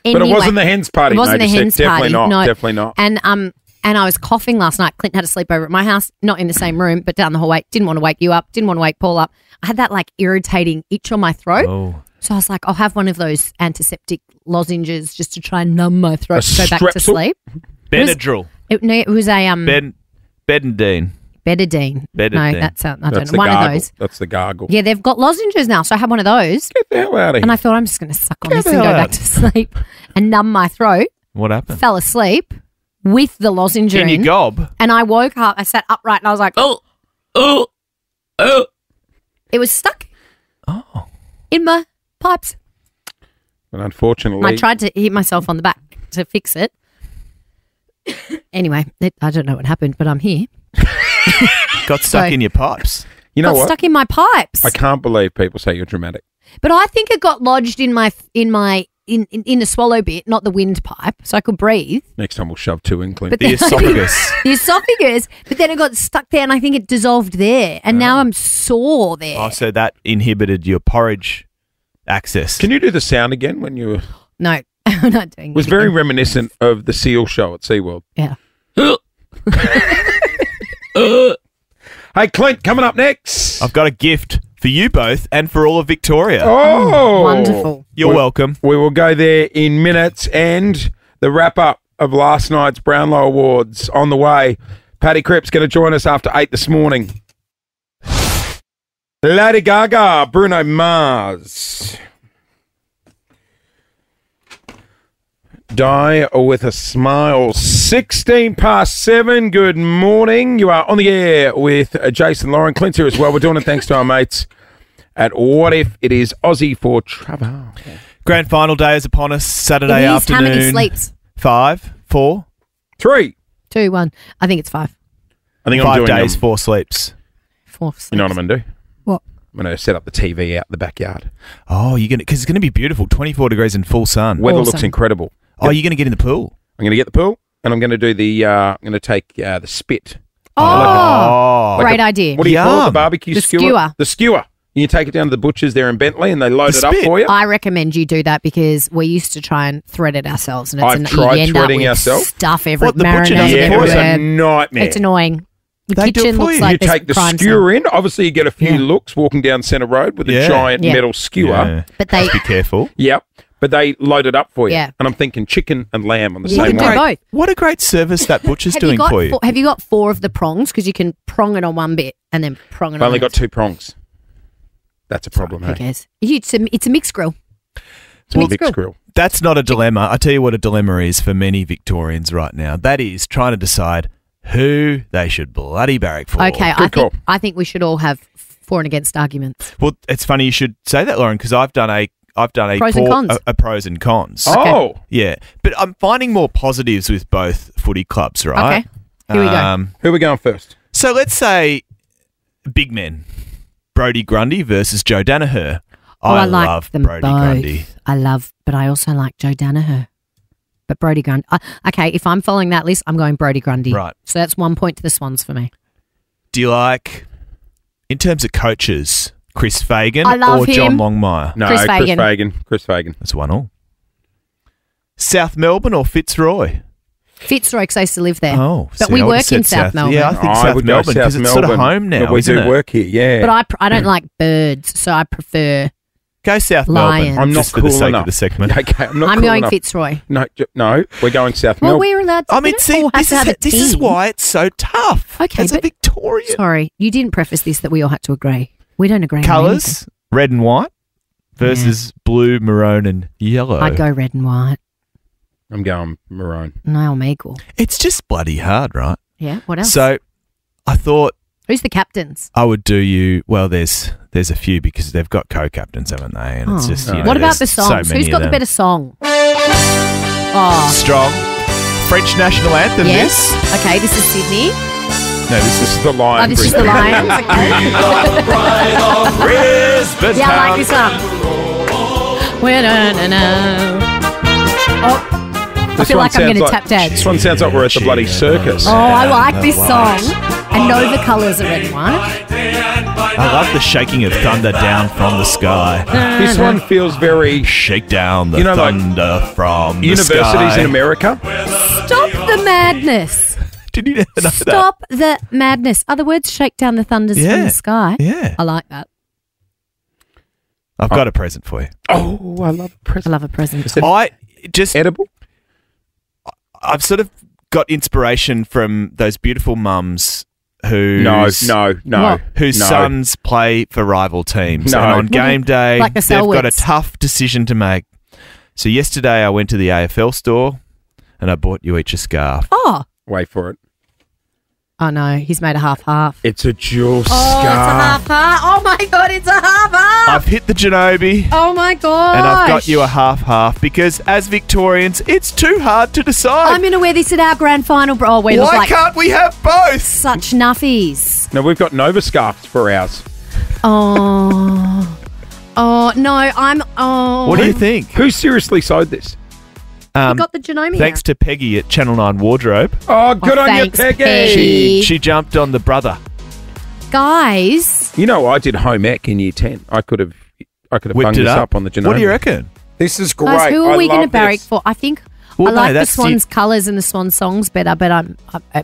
But it wasn't the hens party. It wasn't no, the hens definitely party. not. No. Definitely not. And I was coughing last night. Clint had a sleepover at my house, not in the same room, but down the hallway. Didn't want to wake you up. Didn't want to wake Paul up. I had that like irritating itch on my throat. Oh. So I was like, I'll have one of those antiseptic lozenges just to try and numb my throat A to go back to Strepsil? sleep. Benadryl. It was a Bedidine. Betadine. Betadine. No, that's I don't That's know. the One gargle. of those. That's the gargle. Yeah, they've got lozenges now, so I had one of those. Get the hell out of here. And I thought I'm just going to suck on Get this the and go hell back out. to sleep and numb my throat. What happened? Fell asleep with the lozenge In your gob? and I woke up. I sat upright and I was like, oh. It was stuck. In my pipes. But unfortunately, And I tried to hit myself on the back. to fix it. Anyway, I don't know what happened, but I'm here. Got stuck in your pipes. You know got what? stuck in my pipes. I can't believe people say you're dramatic. But I think it got lodged in the swallow bit, not the windpipe, so I could breathe. Next time we'll shove two in, Clint. But The then- esophagus. The esophagus, but then it got stuck there, and I think it dissolved there, and now I'm sore there. Oh, so that inhibited your porridge access. Can you do the sound again when you were... No, I'm not doing It was it very again. reminiscent of the seal show at SeaWorld. Yeah. Hey, Clint, coming up next. I've got a gift for you both and for all of Victoria. Oh, wonderful. You're welcome. We will go there in minutes, and the wrap-up of last night's Brownlow Awards on the way. Paddy Cripps going to join us after 8 this morning. Lady Gaga, Bruno Mars. Die with a smile. 16 past 7. Good morning. You are on the air with Jason Lauren. Clint's here as well. We're doing it thanks to our mates at What If. It is Aussie for Travel. Grand final day is upon us. Saturday It is. afternoon. How many sleeps? 5, 4, 3. 2, 1. I think it's 5. I think 5 I'm doing days, 4 sleeps. 4 sleeps. You know what I'm going to do? What? I'm going to set up the TV out in the backyard. Oh, you're gonna because it's going to be beautiful. 24 degrees in full sun. Weather Awesome. looks incredible. Oh, you're going to get in the pool. I'm going to get the pool, and I'm going to do the. I'm going to take the spit. Oh, Like great idea. What do you call it? The Yum. barbecue The skewer. skewer. The skewer. You take it down to the butchers there in Bentley, and they load The it up spit. for you. I recommend you do that because we used to try and thread it ourselves, and it's I've tried you end threading up with ourselves. stuff everywhere. What, the butcher does it yeah, for it was a everywhere. nightmare. It's annoying. The They do it kitchen for looks you. like You there's take the crime skewer scene. in. Obviously, you get a few Yeah. looks walking down Centre Road with a Yeah. giant Yeah. metal skewer. Yeah. But they, Be careful. Yep. But they load it up for you. Yeah. And I'm thinking chicken and lamb on the You same can do one. both. What a great service that butcher's doing got for you. have you got 4 of the prongs? Because you can prong it on one bit and then prong it I've on only the got 2 prongs. That's a problem, Who hey? cares? It's a mixed grill. It's a Well, mixed mixed grill. grill. That's not a dilemma. I tell you what a dilemma is for many Victorians right now. That is trying to decide who they should bloody barrack for. Okay, Good call. I think we should all have for and against arguments. Well, it's funny you should say that, Lauren, because I've done a Pros and cons. a pros and cons. Oh. Yeah, but I'm finding more positives with both footy clubs, right? Okay, here we go. Who are we going first? So let's say big men, Brodie Grundy versus Joe Danaher. I like love them Brodie both. Grundy. But I also like Joe Danaher. But Brodie Grundy. Okay, if I'm following that list, I'm going Brodie Grundy. Right. So that's 1 point to the Swans for me. Do you like, in terms of coaches, Chris Fagan I love or John him. Longmire? No, Chris Fagan. Chris Fagan. That's 1-1. South Melbourne or Fitzroy? Fitzroy, because I used to live there. Oh, but see, we I would've work in said South Melbourne. Yeah, I think I South would go Melbourne because South it's sort of Melbourne. home now, But we isn't do it? work here, yeah. But I don't like birds, so I prefer. Go South Lions. Melbourne. I'm not just for cool the sake enough. of the segment. Okay, I'm not I'm cool going enough. Fitzroy. No, no, we're going South Well, Melbourne. we're allowed to. I mean, see, this is why it's so tough. Okay, as a but- Victorian. Sorry, you didn't preface this that we all had to agree. We don't agree. on Colours, red and white versus blue, maroon, and yellow. anything. I'd go red and white. I'm going maroon. No, I'm equal. It's just bloody hard, right? Yeah. What else? So I thought Who's the captains? I would do you. Well, there's a few because they've got co-captains, haven't they? And it's just you know, what about the there's so songs? many Who's got of the them. better song? Oh, Strong French national anthem. yes. Okay, this is Sydney. No, this This is is the lion. Oh, this is the Lions. Okay. Brisbane Yeah, I like Town. this one. Oh, I feel like I'm going to tap dance. This one sounds like we're at the bloody circus. Oh, I like this song. I know the colours are red and white. I love the shaking of thunder down from the sky. This one feels very Shake down the You know, like, thunder from the universities sky. in America. Stop the madness. Did you never know that? Stop the madness. Other words, shake down the thunders from Yeah. the sky. Yeah. I like that. I've got a present for you. Oh, I love I present. love a present. I just Edible? I've sort of got inspiration from those beautiful mums No, whose no. whose no. sons play for rival teams. No. And on game day, Like the they've got a Selwoods. tough decision to make. So yesterday I went to the AFL store and I bought you each a scarf. Oh, Wait for it. Oh, no. He's made a half-half. It's a jewel Oh, it's a scar. half-half. Oh, my God. It's a half-half. I've hit the Ginobili. Oh, my God. And I've got you a half-half because as Victorians, it's too hard to decide. I'm going to wear this at our grand final. Oh, we look Why like can't we have both? such nuffies. No, we've got Nova scarves for ours. Oh. Oh, no. What do you think? Who seriously sewed this? You got the Genome Thanks to Peggy at Channel 9 Wardrobe. Oh, good on you, thanks, Peggy. Peggy. She jumped on the brother. Guys. You know, I did home ec in year 10. I could have Whipped bunged it this up. up on the Genome. What do you reckon? This is great. Guys, who are we going to barrack this. for? I think Well, I no, like the that's Swans' colours and the Swan songs better, but I'm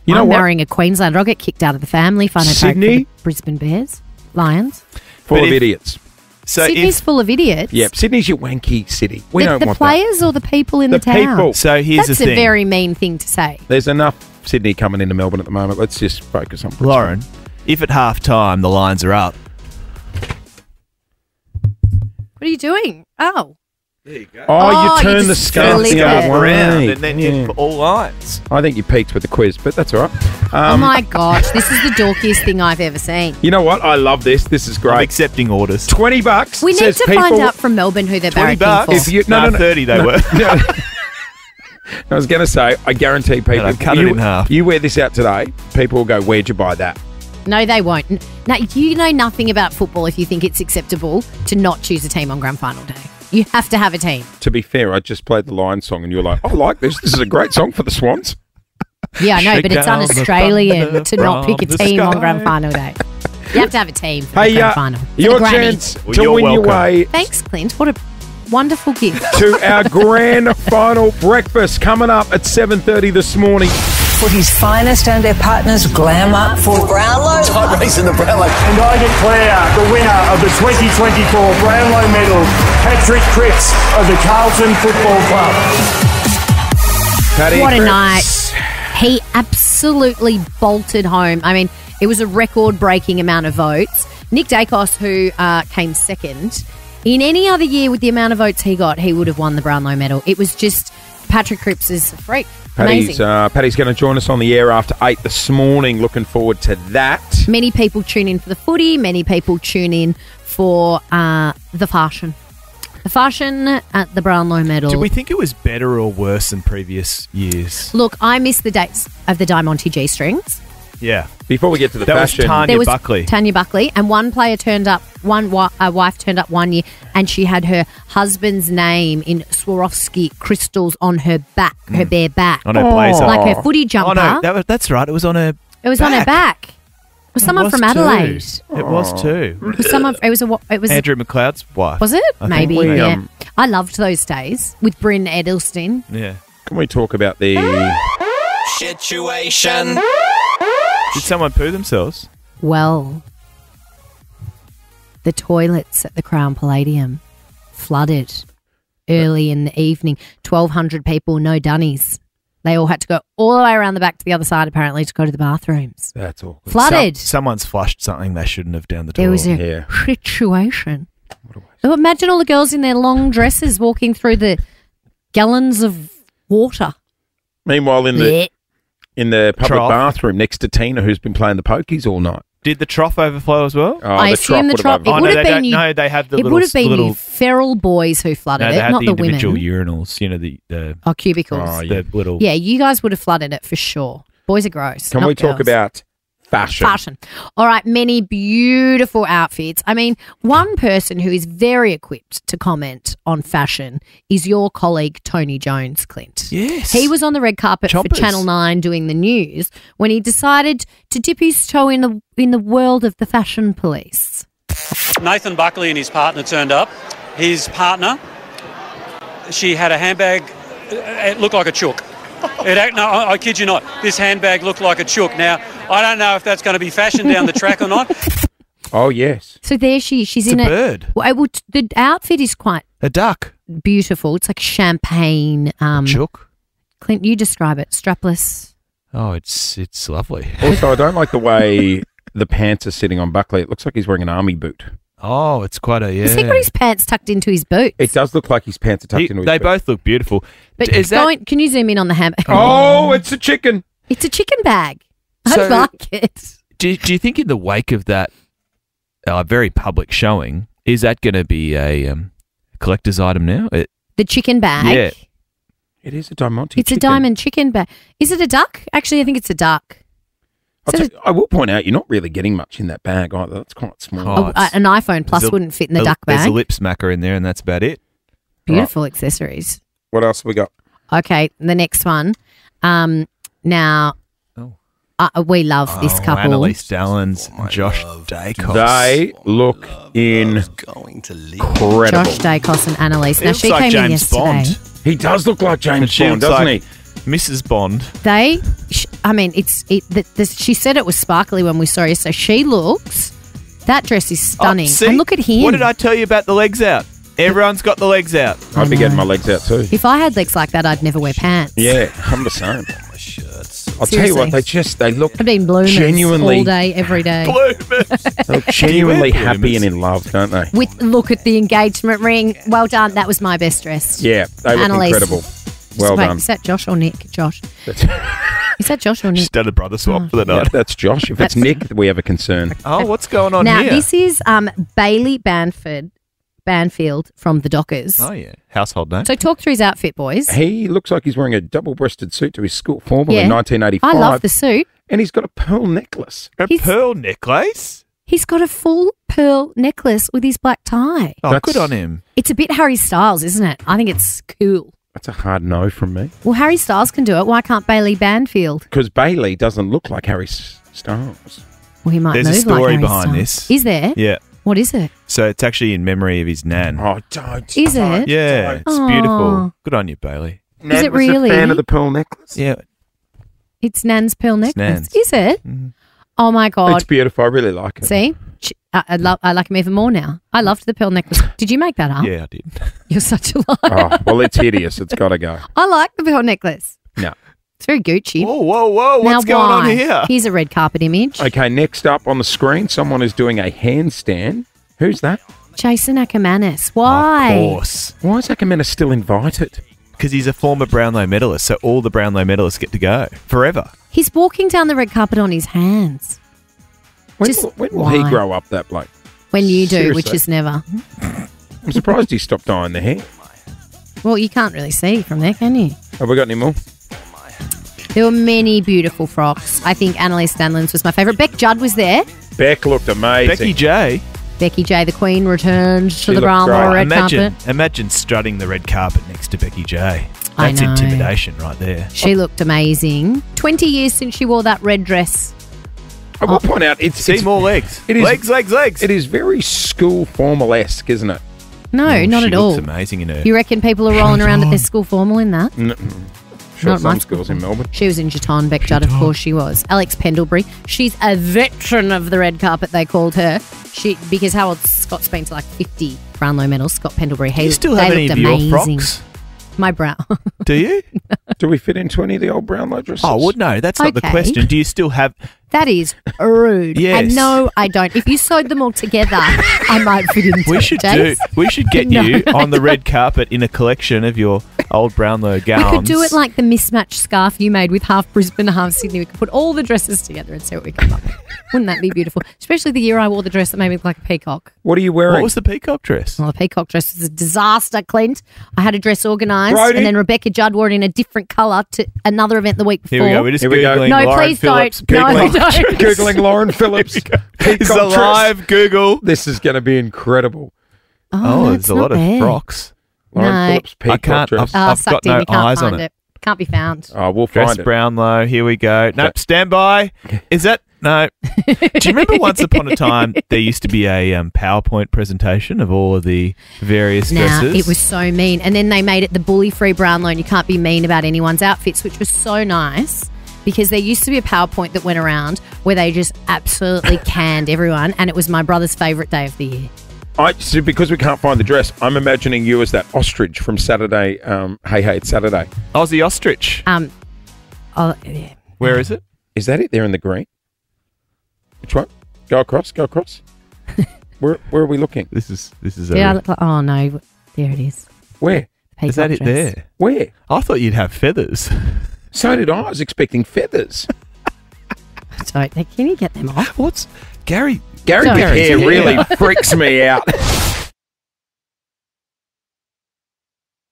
You know what? marrying a Queenslander. I'll get kicked out of the family if I don't barrack Sydney? for the Brisbane Bears. Lions. Full But of if- idiots. So Sydney's full of idiots. Yep, Sydney's your wanky city. We don't the want players or the people in the, The town? people. So here's That's the a thing. very mean thing to say. that. There's enough Sydney coming into Melbourne at the moment. Let's just focus on Brisbane. Lauren, if at half time the Lions are up, What are you doing? Oh. there you go. Oh, you turn you the just scarf flick the it. other way. Around and then Yeah. for all Lions. I think you peaked with the quiz, but that's all right. Oh my gosh, this is the dorkiest thing I've ever seen. You know what? I love this. This is I'm great. accepting orders. $20. We need says to people, find out from Melbourne who they're $20 barracking for. If you, no, No, no, no, 30 they no, were. no. I was going to say, I guarantee people. I'd cut it in half. You wear this out today, people will go, where'd you buy that? No, they won't. No, you know nothing about football if you think it's acceptable to not choose a team on grand final day. You have to have a team. To be fair, I just played the Lions song and you were like, I like this. This is a great song for the Swans. Yeah, I know, Shake but it's down the un-Australian thunder to not pick a from the team on sky. grand final day. You have to have a team for the Hey, grand final. For your the Grammy. chance Well, to you're win your welcome. way Thanks, Clint. What a wonderful gift. to our grand final breakfast coming up at 7:30 this morning. Footy's finest and their partners glam up for Brownlow. Tight race in the Brownlow. And I declare the winner of the 2024 Brownlow medal, Patrick Cripps of the Carlton Football Club. Paddy What a Cripps. night. He absolutely bolted home. I mean, it was a record-breaking amount of votes. Nick Dacos, who came second, in any other year with the amount of votes he got, he would have won the Brownlow medal. It was just Patrick Cripps is a freak. Amazing. Paddy's going to join us on the air after 8 this morning. Looking forward to that. Many people tune in for the footy. Many people tune in for the fashion. The fashion at the Brownlow medal. Do we think it was better or worse than previous years? Look, I miss the dates of the Diamante G-strings. Yeah. Before we get to the That was fashion, Tanya There was Buckley. Tanya Buckley, and one player turned up, a wife turned up one year, and she had her husband's name in Swarovski crystals on her back, her bare back. On her blazer. Like her footy jumper. Oh, no, that's right. It was on her it was on her back. It was someone was from too. Adelaide. It was too. It was someone. It was Andrew McLeod's wife. Was it? I think. Maybe. we, Yeah. I loved those days with Bryn Edelstein. Yeah. can we talk about the Situation. Did someone poo themselves? Well, the toilets at the Crown Palladium flooded early in the evening. 1,200 people, no dunnies. They all had to go all the way around the back to the other side, apparently, to go to the bathrooms. That's all. Flooded. Someone's flushed something they shouldn't have down the door. There was a Yeah. situation. So imagine all the girls in their long dresses walking through the gallons of water. Meanwhile, in Blech. the public Trough. bathroom next to Tina, who's been playing the pokies all night. Did the trough overflow as well? Oh, I assume the would trough. have It overflowed. would no, have they been don't. you. No, they have the It little. would have been little, you feral boys who flooded no, they it, had not the the women. individual urinals. You know the Oh, cubicles. Oh, the little. Yeah, you guys would have flooded it for sure. Boys are gross. Can not we talk girls. about fashion? Fashion. All right, many beautiful outfits. I mean, one person who is very equipped to comment on fashion is your colleague, Tony Jones, Clint. Yes. He was on the red carpet Chompers. for Channel 9 doing the news when he decided to dip his toe in the world of the fashion police. Nathan Buckley and his partner turned up. His partner, she had a handbag, it looked like a chook. No, I kid you not. This handbag looked like a chook. Now, I don't know if that's going to be fashion down the track or not. Oh, yes. So there she's It's in a a bird. Well, the outfit is quite A duck. beautiful. It's like champagne. Chook. Clint, you describe it. Strapless. Oh, it's lovely. Also, I don't like the way the pants are sitting on Buckley. It looks like he's wearing an army boot. Oh, it's quite a yeah. Has he got his pants tucked into his boots? It does look like his pants are tucked into his They boot. both look beautiful. But Is that can you zoom in on the handbag? Oh, it's a chicken. It's a chicken bag. So- I like it. Do you think in the wake of that very public showing, is that going to be a collector's item now? The chicken bag. Yeah. It is a Diamante It's a diamond chicken bag. Is it a duck? Actually, I think it's a duck. I will point out, you're not really getting much in that bag either. That's quite small. An iPhone Plus wouldn't fit in the duck There's a bag. lip smacker in there, and that's about it. Beautiful accessories. What else have we got? Okay, the next one. Now, we love this couple. Annalise Dallins and Josh Dacos. They look incredible. Josh Dacos and Annalise. He Now, looks she like came in James yesterday. Bond. He does look like James She Bond, looks doesn't like he? Mrs. Bond. She said it was sparkly when we saw her, so she looks. That dress is stunning. See? And look at him. What did I tell you about the legs out? Everyone's got the legs out. I'd be getting my legs out too. If I had legs like that, I'd never wear pants. Yeah, I'm the same. I'll tell you what, they look I've been bloomers genuinely all day, every day. they look genuinely happy and in love, don't they? Look at the engagement ring. Well done. That was my best dress. Yeah, they look Annalise. incredible. Well Wait, done. Is that Josh or Nick? Josh. Is that Josh or Nick? Just done a brother swap for the Yeah, night. that's Josh. If it's Nick, we have a concern. Oh, what's going on Now, here? this is Bailey Banfield from the Dockers. Oh, yeah. Household name. So talk through his outfit, boys. He looks like he's wearing a double-breasted suit to his school formal in Yeah. 1985. I love the suit. And he's got a pearl necklace. A pearl necklace? He's got a full pearl necklace with his black tie. Oh, good on him. It's a bit Harry Styles, isn't it? I think it's cool. That's a hard no from me. Well, Harry Styles can do it. Why can't Bailey Banfield? Because Bailey doesn't look like Harry Styles. Well, he might There's move a story like Harry behind Styles. this. Is there? Yeah. What is it? So it's actually in memory of his nan. Oh, don't. Is it? Yeah, it's Aw. beautiful. Good on you, Bailey. Is it really? a fan of the pearl necklace? Yeah. It's Nan's pearl necklace. Nan's. Is it? Oh my god! It's beautiful. I really like it. See, I like him even more now. I loved the pearl necklace. Did you make that up? Yeah, I did. You're such a liar. Oh, well, it's hideous. It's got to go. I like the pearl necklace. No. It's very Gucci. Whoa. What's Now, going on why? here? Here's a red carpet image. Okay, next up on the screen, someone is doing a handstand. Who's that? Jason Ackermanis. Why? Of course. Why is Ackermanis still invited? Because he's a former Brownlow medalist, so all the Brownlow medalists get to go forever. He's walking down the red carpet on his hands. When will he why? grow up, that bloke? When you do, which Seriously. is never. I'm surprised he stopped dyeing the hair. Well, you can't really see from there, can you? Have we got any more? There were many beautiful frocks. I think Annalise Stanlins was my favourite. Beck Judd was there. Beck looked amazing. Becky J. Becky J, the Queen, returned She to the looked Brownlow great. red Imagine, carpet. imagine strutting the red carpet next to Becky J. I That's know. intimidation right there. She looked amazing. 20 years since she wore that red dress. I will point out, it's more legs. It is, legs. It is very school formal-esque, isn't it? No, not she at looks all. amazing in her. You reckon people are rolling around at their school formal in that? Sure, Not my some schools in Melbourne. She was in Jeton, Beck Judd, of course she was. Alex Pendlebury, she's a veteran of the red carpet, they called her. Because Howard Scott's been to like 50 Brownlow medals. Scott Pendlebury, Do you still have any of your frocks? My brow. Do you? Do we fit into any of the old Brownlow dresses? Oh, well, no, that's not the Okay. question. Do you still have... That is rude. Yes. And no, I don't. If you sewed them all together, I might fit into We it, should Jase. get No. you on the red carpet in a collection of your old Brownlow gowns. We could do it like the mismatched scarf you made with half Brisbane, half Sydney. We could put all the dresses together and see what we come up with. Wouldn't that be beautiful? Especially the year I wore the dress that made me look like a peacock. What are you wearing? What was the peacock dress? Well, the peacock dress was a disaster, Clint. I had a dress organised, Brody? and then Rebecca Judd wore it in a different colour to another event the week before. Here we go. We're just Here we go. Googling No, Lauren please Phillips. don't. No, don't. Googling Lauren Phillips. It's peacock a live dress. Google. This is going to be incredible. Oh, that's there's a lot not of bad. frocks. Lauren No. Phillips I peacock can't. dress. I've Sucked got in, no you can't eyes find on it. Can't be found. Oh, we'll Dress find it. Brownlow. Here we go. Nope. Stand by. Is that no? Do you remember once upon a time there used to be a PowerPoint presentation of all of the various Now, dresses? it was so mean. And then they made it the bully-free Brownlow, and you can't be mean about anyone's outfits, which was so nice because there used to be a PowerPoint that went around where they just absolutely canned everyone, and it was my brother's favourite day of the year. So because we can't find the dress, I'm imagining you as that ostrich from Saturday. Hey, it's Saturday. Aussie ostrich. Oh, yeah. Where is it? Is that it there in the green? Which one? Go across. Go across. Where are we looking? This is. Yeah, I look like, oh no, there it is. Where? Is that it Peacock dress. there? Where? I thought you'd have feathers. So did I. I was expecting feathers. Don't they? Can you get them off? What's Gary? Gary Sorry. Hair really freaks me out.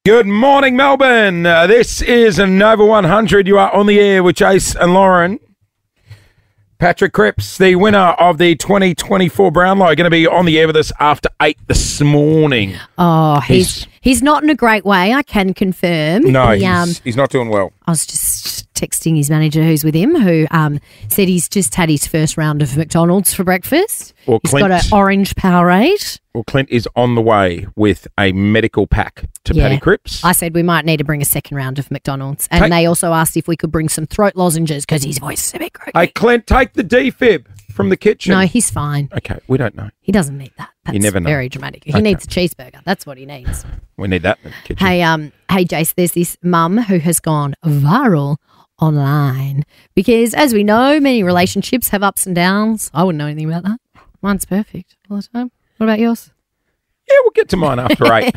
Good morning, Melbourne. This is Nova 100. You are on the air with Jase and Lauren. Patrick Cripps, the winner of the 2024 Brownlow, going to be on the air with us after 8 this morning. Oh, he's not in a great way, I can confirm. No, he's not doing well. I was just texting his manager who's with him, who said he's just had his first round of McDonald's for breakfast. Or he's got an orange Powerade. Well, Clint is on the way with a medical pack to Paddy Cripps. I said we might need to bring a second round of McDonald's. And they also asked if we could bring some throat lozenges because his voice is a bit croaky. Hey, Clint, take the defib from the kitchen. No, he's fine. Okay, we don't know. He doesn't need that. That's you never know. Very dramatic. He needs a cheeseburger. That's what he needs. We need that in the kitchen. Hey, Jase, there's this mum who has gone viral online because, as we know, many relationships have ups and downs. I wouldn't know anything about that. Mine's perfect all the time. What about yours? Yeah, we'll get to mine after 8.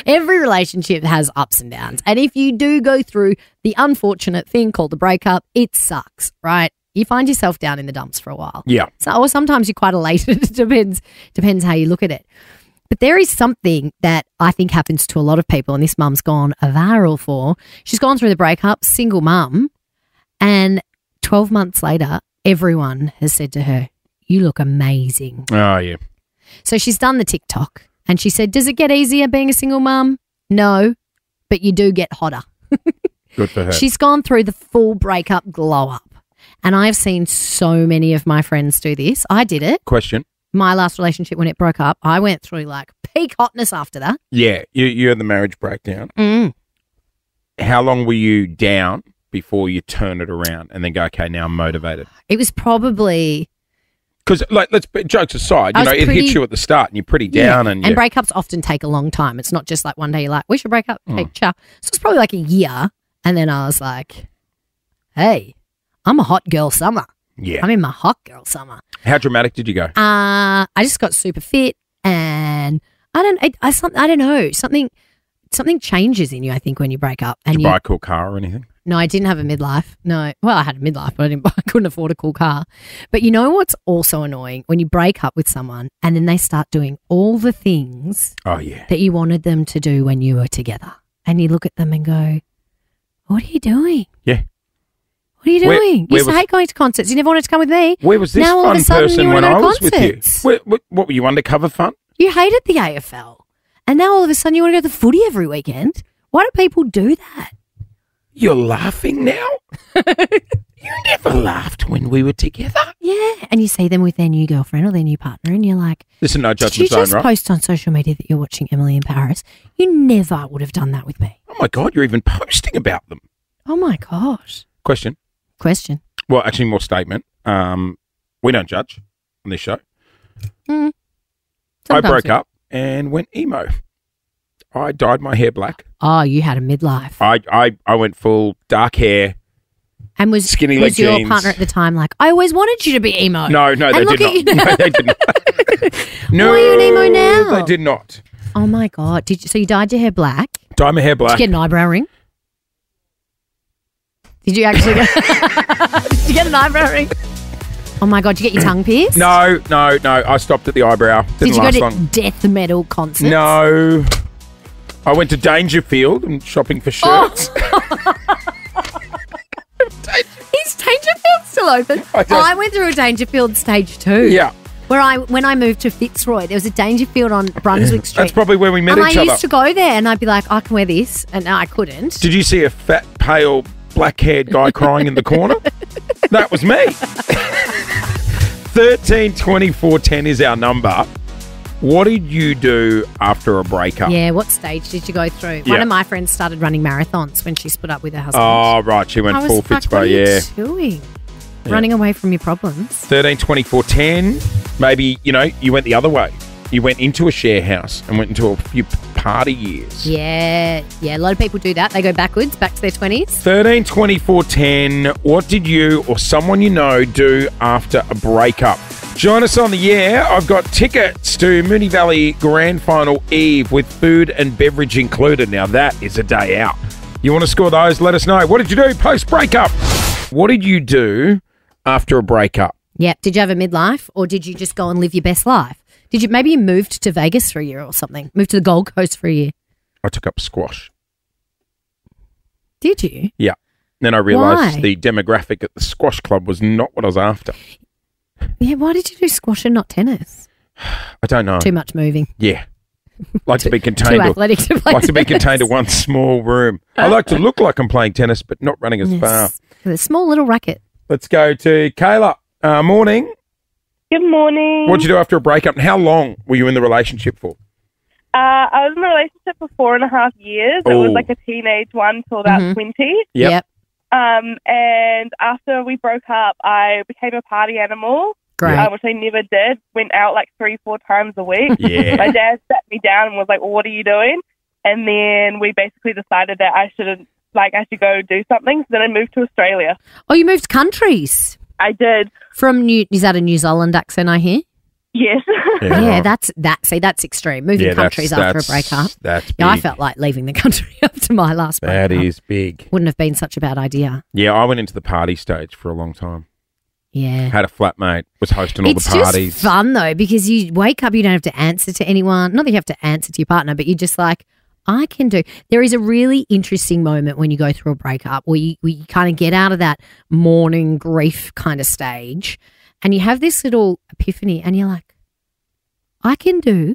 Every relationship has ups and downs. And if you do go through the unfortunate thing called the breakup, it sucks, right? You find yourself down in the dumps for a while. Yeah. Or sometimes you're quite elated. It depends how you look at it. But there is something that I think happens to a lot of people, and this mum's gone viral for. She's gone through the breakup, single mum, and 12 months later, everyone has said to her, "You look amazing." Oh, yeah. So she's done the TikTok, and she said, "Does it get easier being a single mum? No, but you do get hotter." Good for her. She's gone through the full breakup glow up, and I've seen so many of my friends do this. I did it. Question. My last relationship, when it broke up, I went through like peak hotness after that. Yeah, you had the marriage breakdown. How long were you down before you turn it around and then go, okay, now I'm motivated? It was probably... Because, jokes aside, it hits you at the start and you're pretty down. And breakups often take a long time. It's not just like one day you're like, we should break up. Hey, ciao. So it's probably like a year. And then I was like, hey, I'm a hot girl summer. Yeah. I'm in my hot girl summer. How dramatic did you go? I just got super fit, and I don't know. Something changes in you, I think, when you break up. And did you buy a cool car or anything? No, I didn't have a midlife. No. Well, I had a midlife, but I couldn't afford a cool car. But you know what's also annoying? When you break up with someone and then they start doing all the things that you wanted them to do when you were together. And you look at them and go, what are you doing? Yeah. What are you doing? You used to hate going to concerts. You never wanted to come with me. Where was this now, fun person when I was concerts. with you? What were you, undercover fun? You hated the AFL. And now all of a sudden you want to go to the footy every weekend. Why do people do that? You're laughing now? You never laughed when we were together. Yeah. And you see them with their new girlfriend or their new partner and you're like, listen, no judgment did you zone, just right? post on social media that you're watching Emily in Paris? You never would have done that with me. Oh, my God, you're even posting about them. Oh, my gosh. Question. Well, actually, more statement. We don't judge on this show. I broke up and went emo. I dyed my hair black. Oh, you had a midlife. I went full dark hair. And was skinny leg your jeans. Partner at the time like, I always wanted you to be emo? No, they did not. No, they did not. No, why are you an emo now? They did not. Oh my God! So you dyed your hair black? Dyed my hair black. Did you get an eyebrow ring? Did you actually did you get an eyebrow ring? Oh my God! Did you get your tongue pierced? No. I stopped at the eyebrow. Did you last go to long. death metal concerts? No. I went to Dangerfield and shopping for shirts. Is Dangerfield still open? I went through a Dangerfield stage 2. Yeah. When I moved to Fitzroy, there was a Dangerfield on Brunswick Street. That's probably where we met each other. And I used to go there and I'd be like, I can wear this. And I couldn't. Did you see a fat, pale, black-haired guy crying in the corner? That was me. 13 24 10 is our number. What did you do after a breakup? Yeah, what stage did you go through? Yeah. One of my friends started running marathons when she split up with her husband. Oh, right. She went full Fitzroy, what are you yeah. doing? Running away from your problems. 13 24 10. Maybe, you went the other way. You went into a share house and went into a few party years. Yeah. A lot of people do that. They go backwards, back to their 20s. 13 24 10. What did you or someone you know do after a breakup? Join us on the air. I've got tickets to Moonee Valley Grand Final Eve with food and beverage included. Now, that is a day out. You want to score those? Let us know. What did you do post-breakup? What did you do after a breakup? Yeah. Did you have a midlife or did you just go and live your best life? Maybe you moved to Vegas for a year or something? Moved to the Gold Coast for a year? I took up squash. Did you? Yeah. Then I realised Why? the demographic at the squash club was not what I was after. Yeah, why did you do squash and not tennis? I don't know. Too much moving. Yeah. Like to be contained. Too athletic to play like to be tennis. contained to one small room. I like to look like I'm playing tennis, but not running as far. With a small little racket. Let's go to Kayla. Morning. Good morning. What'd you do after a breakup, and how long were you in the relationship for? I was in a relationship for 4.5 years. It was like a teenage one till about 20. Yep. And after we broke up, I became a party animal. Great. Which I never did. Went out like 3-4 times a week. Yeah. My dad sat me down and was like, well, what are you doing? And then we basically decided that I should go do something. So then I moved to Australia. Oh, you moved countries? I did. Is that a New Zealand accent I hear? Yes. Yeah, that's extreme. Moving countries after a breakup. That's Yeah, I big. felt like leaving the country after my last breakup. That is big. Wouldn't have been such a bad idea. Yeah, I went into the party stage for a long time. Yeah. Had a flatmate, was hosting all It's the parties. just fun though, because you wake up, you don't have to answer to anyone. Not that you have to answer to your partner, but you're just like, I can do. There is a really interesting moment when you go through a breakup where you kind of get out of that mourning grief kind of stage and you have this little epiphany and you're like, I can do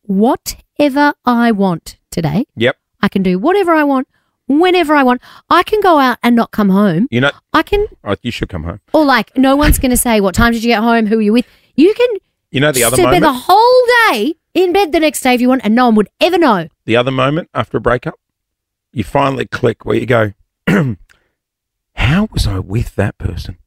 whatever I want today. Yep. I can do whatever I want, whenever I want. I can go out and not come home. You know, I can, you should come home. or like, no one's going to say, what time did you get home? Who were you with? You can You know the other spend moment? the whole day in bed the next day if you want, and no one would ever know. The other moment after a breakup, you finally click where you go, how was I with that person?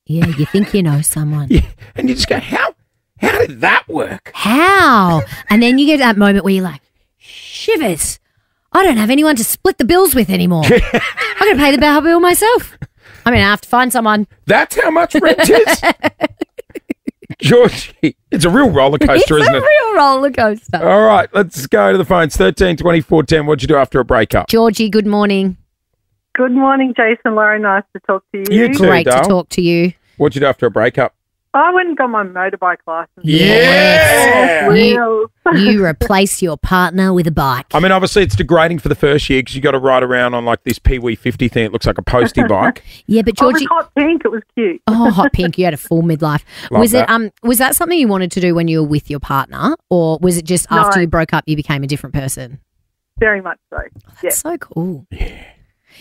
Yeah, you think you know someone. Yeah, and you just go, how did that work? How? And then you get that moment where you're like, shivers. I don't have anyone to split the bills with anymore. I'm going to pay the bill myself. I mean, I have to find someone. That's how much rent is? Georgie, it's a real roller coaster, isn't it? It's a real roller coaster. All right, let's go to the phones. 13 24 10. What'd you do after a breakup? Georgie, good morning. Good morning, Jason. Lauren, nice to talk to you. You too, Great Dale. to talk to you. What'd you do after a breakup? I went and got my motorbike license. Yeah. You replace your partner with a bike. I mean, obviously, it's degrading for the first year because you got to ride around on like this Pee Wee 50 thing. It looks like a postie bike. Yeah, but Georgie. It was hot pink. It was cute. Oh, hot pink! You had a full midlife. Love Was it? that. Was that something you wanted to do when you were with your partner, or was it just after No. you broke up you became a different person? Very much so. That's so cool.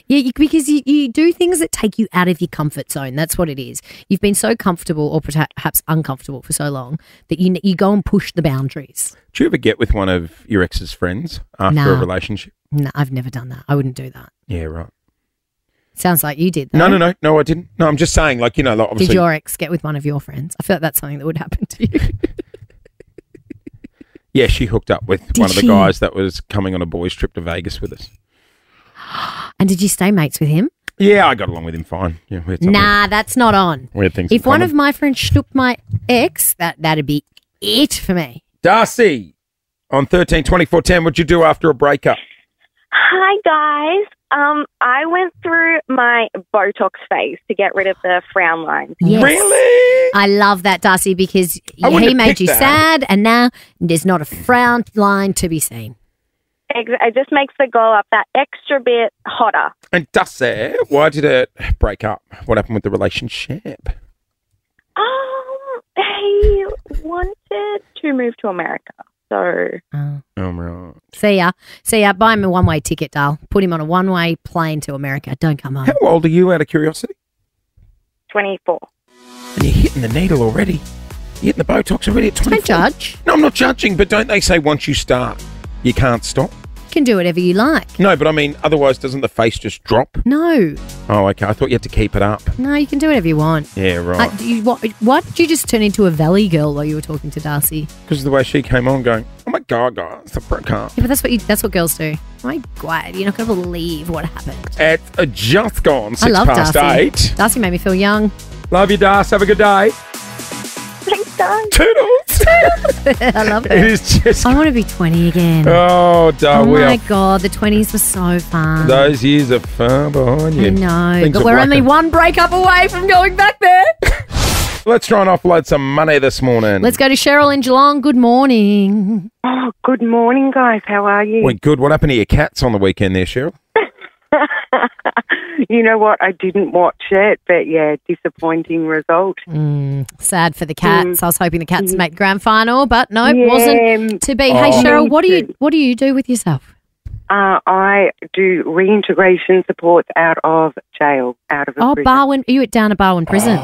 Yeah, because you do things that take you out of your comfort zone. That's what it is. You've been so comfortable or perhaps uncomfortable for so long that you go and push the boundaries. Do you ever get with one of your ex's friends after Nah. a relationship? No, I've never done that. I wouldn't do that. Yeah, right. Sounds like you did, though. No, I didn't. No, I'm just saying, like, like obviously. Did your ex get with one of your friends? I feel like that's something that would happen to you. Yeah, she hooked up with Did one of the she? guys that was coming on a boys' trip to Vegas with us. And did you stay mates with him? Yeah, I got along with him fine. Yeah, we had something- Nah, that's not on. we had things If in one common. of my friends shook my ex, that'd be it for me. Darcy, on 13 24 10, what'd you do after a breakup? Hi, guys. I went through my Botox phase to get rid of the frown lines. Yes. I love that, Darcy, because I wouldn't he have made picked you that. sad, and now there's not a frown line to be seen. It just makes the glow up that extra bit hotter. And Darcy, why did it break up? What happened with the relationship? He wanted to move to America, so Oh, right. See ya. Buy him a one-way ticket, Dale. Put him on a one-way plane to America. Don't come home. How old are you, out of curiosity? 24. And you're hitting the needle already. You're hitting the Botox already at 24. Don't judge. No, I'm not judging, but don't they say once you start, you can't stop? You can do whatever you like. No, but I mean, otherwise, doesn't the face just drop? No. Oh, okay. I thought you had to keep it up. No, you can do whatever you want. Yeah, right. Why did you just turn into a valley girl while you were talking to Darcy? Because of the way she came on going, oh my God, guys, I broke up. Yeah, but that's what girls do. Oh my God, you're not going to believe what happened. It's just gone 6 I love past Darcy. 8. Darcy made me feel young. Love you, Darcy. Have a good day. Thanks, guys. Toodles. I love it. It is just. I want to be 20 again. Oh, darn. Oh my God, the 20s were so fun. Those years are far behind you. I know, Things but are we're only rocking. one breakup away from going back there. Let's try and offload some money this morning. Let's go to Cheryl in Geelong. Good morning. Oh, good morning, guys. How are you? Well, good. What happened to your cats on the weekend there, Cheryl? You know what? I didn't watch it, but yeah, disappointing result. Sad for the cats. I was hoping the cats make grand final, but no, Yeah. wasn't to be. Hey, Cheryl, what do you do with yourself? I do reintegration supports out of jail, out of a Oh, prison. Barwon. Are you down at Barwon Prison?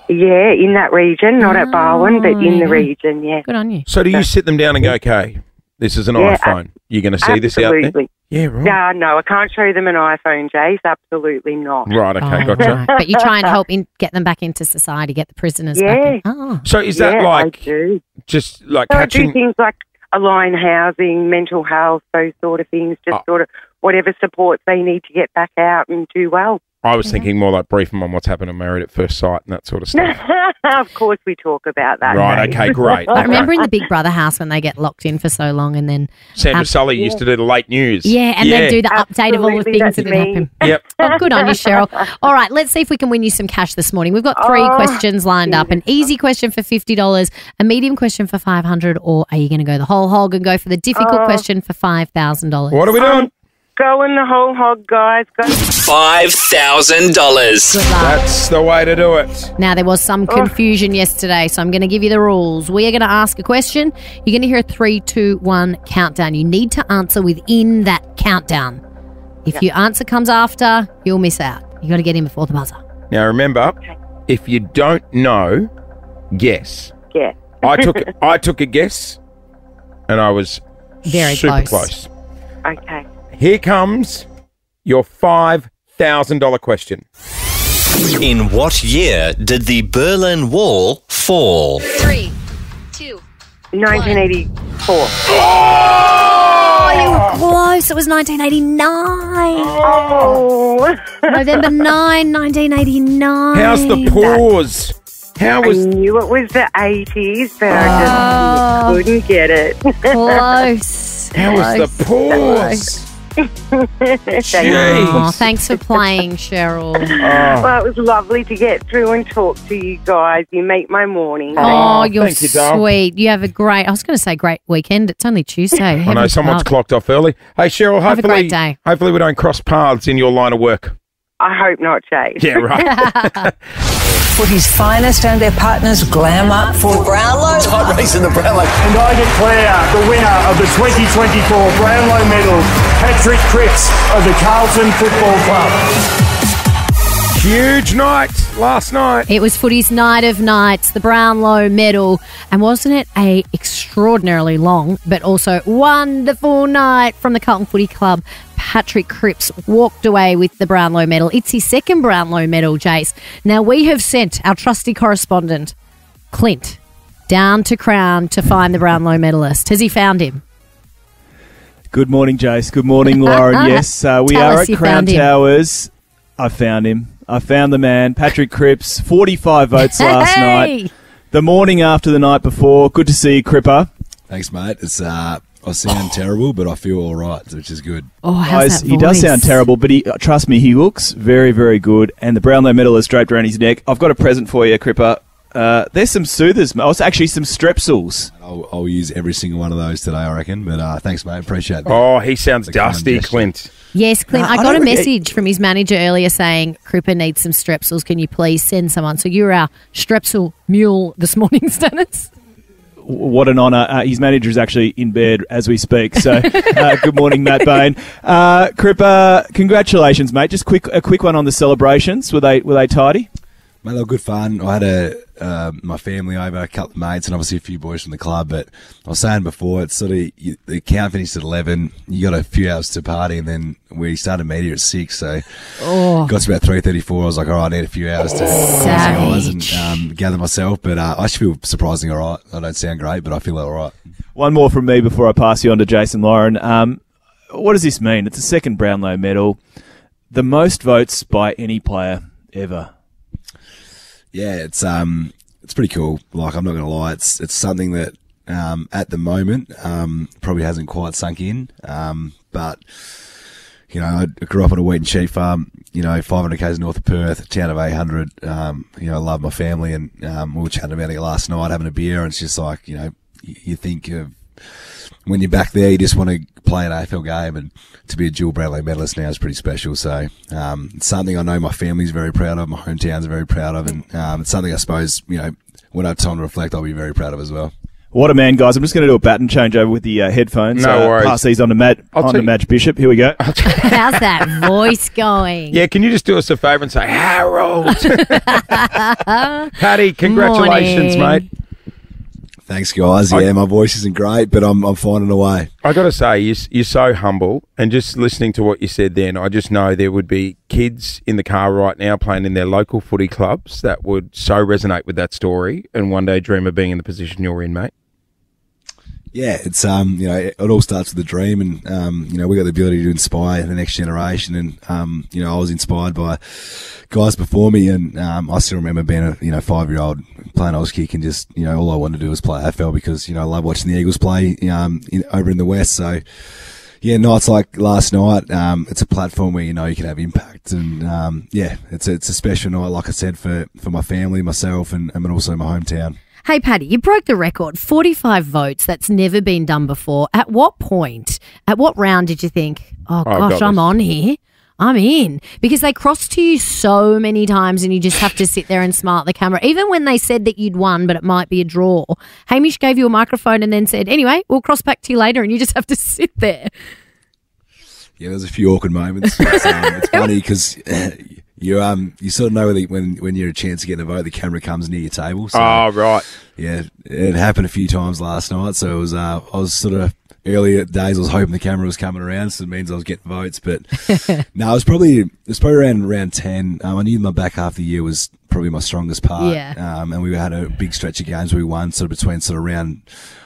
Yeah, in that region, not at Barwon, but in the region, yeah. Good on you. So do you sit them down and go, okay, this is an Yeah, iPhone. You're going to see this out there? Absolutely. Yeah, right. Yeah, no, I can't show them an iPhone, Jase. Absolutely not. Right, okay, gotcha. Right. But you try and help get them back into society, get the prisoners back in. Oh. So is that Yeah, like I do. just like So I do catching? things like align housing, mental health, those sort of things, just sort of whatever supports they need to get back out and do well. I was thinking more like brief them on what's happened on Married at First Sight and that sort of stuff. Of course we talk about that. Right, Jase. okay, great. I remember in the Big Brother house when they get locked in for so long and then... Sandra Sully used to do the late news. Yeah, and then do the update of all the Absolutely, things that that's had me. happened. Yep. Oh, good on you, Cheryl. All right, let's see if we can win you some cash this morning. We've got three questions lined up. An easy question for $50, a medium question for $500, or are you going to go the whole hog and go for the difficult question for $5,000? What are we doing? Going the whole hog, guys. Go. $5,000. That's the way to do it. Now, there was some confusion yesterday, so I'm going to give you the rules. We are going to ask a question. You're going to hear a 3, 2, 1 countdown. You need to answer within that countdown. If your answer comes after, you'll miss out. You got to get in before the buzzer. Now remember, if you don't know, guess. Yeah. I took a guess, and I was Very super close. Okay. Here comes your $5,000 question. In what year did the Berlin Wall fall? 3, 2, 1984. Oh, you were close. It was 1989. Oh. November 9, 1989. How's the pause? How was? I knew it was the 80s, but I just couldn't get it. Close. How was the pause? Oh, thanks for playing, Cheryl. Well, it was lovely to get through and talk to you guys. You make my morning. Oh, you're thank you, doll. sweet. You have a great, I was going to say great weekend. It's only Tuesday. I know Heavens someone's above. clocked off early. Hey, Cheryl, Have a hopefully, great day. hopefully we don't cross paths in your line of work. I hope not, Jase. Yeah, right. Footy's finest and their partners glam up for Brownlow. Tight race in the Brownlow. And I declare the winner of the 2024 Brownlow medal, Patrick Cripps of the Carlton Football Club. Huge night last night. It was Footy's night of nights, the Brownlow medal. And wasn't it a extraordinarily long but also wonderful night from the Carlton Footy Club? Patrick Cripps walked away with the Brownlow medal. It's his second Brownlow medal, Jase. Now, we have sent our trusty correspondent, Clint, down to Crown to find the Brownlow medalist. Has he found him? Good morning, Jase. Good morning, Lauren. Yes, we Tell are us at you Crown found him. Towers. I found him. I found the man, Patrick Cripps, 45 votes last night. The morning after the night before. Good to see you, Cripper. Thanks, mate. It's I sound terrible, but I feel all right, which is good. Oh, how's Guys, that he does voice? sound terrible, but trust me, he looks very, very good. And the Brownlow medal is draped around his neck. I've got a present for you, Cripper. There's some soothers. Oh, it's actually some Strepsils. I'll use every single one of those today, I reckon. But thanks, mate. Appreciate that. Oh, he sounds dusty, Clint. Yes, Clint. No, I I got don't a think message from his manager earlier saying, Cripper needs some Strepsils. Can you please send someone? So you're our Strepsil mule this morning, Stannis. What an honour. His manager is actually in bed as we speak. So good morning, Matt Bain. Cripper, congratulations, mate. Just a quick one on the celebrations. Were they tidy? Mate, they were good fun. I had my family over, a couple of mates, and obviously a few boys from the club. But I was saying before, it's sort of the count finished at 11. You got a few hours to party, and then we started media at 6. So got to about 3:34. I was like, all right, I need a few hours to organise and gather myself. But I actually feel surprisingly all right. I don't sound great, but I feel all right. One more from me before I pass you on to Jason Lauren. What does this mean? It's a second Brownlow medal, the most votes by any player ever. Yeah, it's pretty cool. Like, I'm not going to lie, it's something that at the moment. Probably hasn't quite sunk in. But, you know, I grew up on a wheat and sheep farm, 500 k's north of Perth, a town of 800. I love my family, and we were chatting about it last night, having a beer, and it's just like, you think of when you're back there, you just want to play an AFL game, and to be a dual Brownlow medalist now is pretty special. So it's something I know my family's very proud of, my hometown's very proud of, and it's something I suppose, when I have time to reflect, I'll be very proud of as well. What a man, guys. I'm just going to do a baton changeover with the headphones. No worries. Pass these on to Madge Bishop. Here we go. How's that voice going? Yeah, can you just do us a favour and say, Harold? Paddy, congratulations, Morning. mate. Thanks, guys. Yeah, my voice isn't great, but I'm finding a way. I got to say, you're so humble, and just listening to what you said then, I just know there would be kids in the car right now playing in their local footy clubs that would so resonate with that story and one day dream of being in the position you're in, mate. Yeah, it's it all starts with a dream, and we got the ability to inspire the next generation, and I was inspired by guys before me, and I still remember being a 5-year-old playing Auskick, and just all I wanted to do was play AFL because I love watching the Eagles play over in the West. So yeah, nights like last night, it's a platform where you can have impact, and it's a special night, like I said, for my family, myself, and also my hometown. Hey, Paddy, you broke the record, 45 votes. That's never been done before. At what point, at what round did you think, oh gosh, I'm on here? I'm in. Because they crossed to you so many times and you just have to sit there and smile at the camera. Even when they said that you'd won, but it might be a draw, Hamish gave you a microphone and then said, anyway, we'll cross back to you later, and you just have to sit there. Yeah, there's a few awkward moments. It's funny because you sort of know when you're a chance to get a vote, the camera comes near your table. So, right. Yeah, it happened a few times last night. So it was I was sort of earlier days. I was hoping the camera was coming around, so it means I was getting votes. But no, it was probably around 10. I knew my back half of the year was probably my strongest part. Yeah. And we had a big stretch of games we won sort of between round,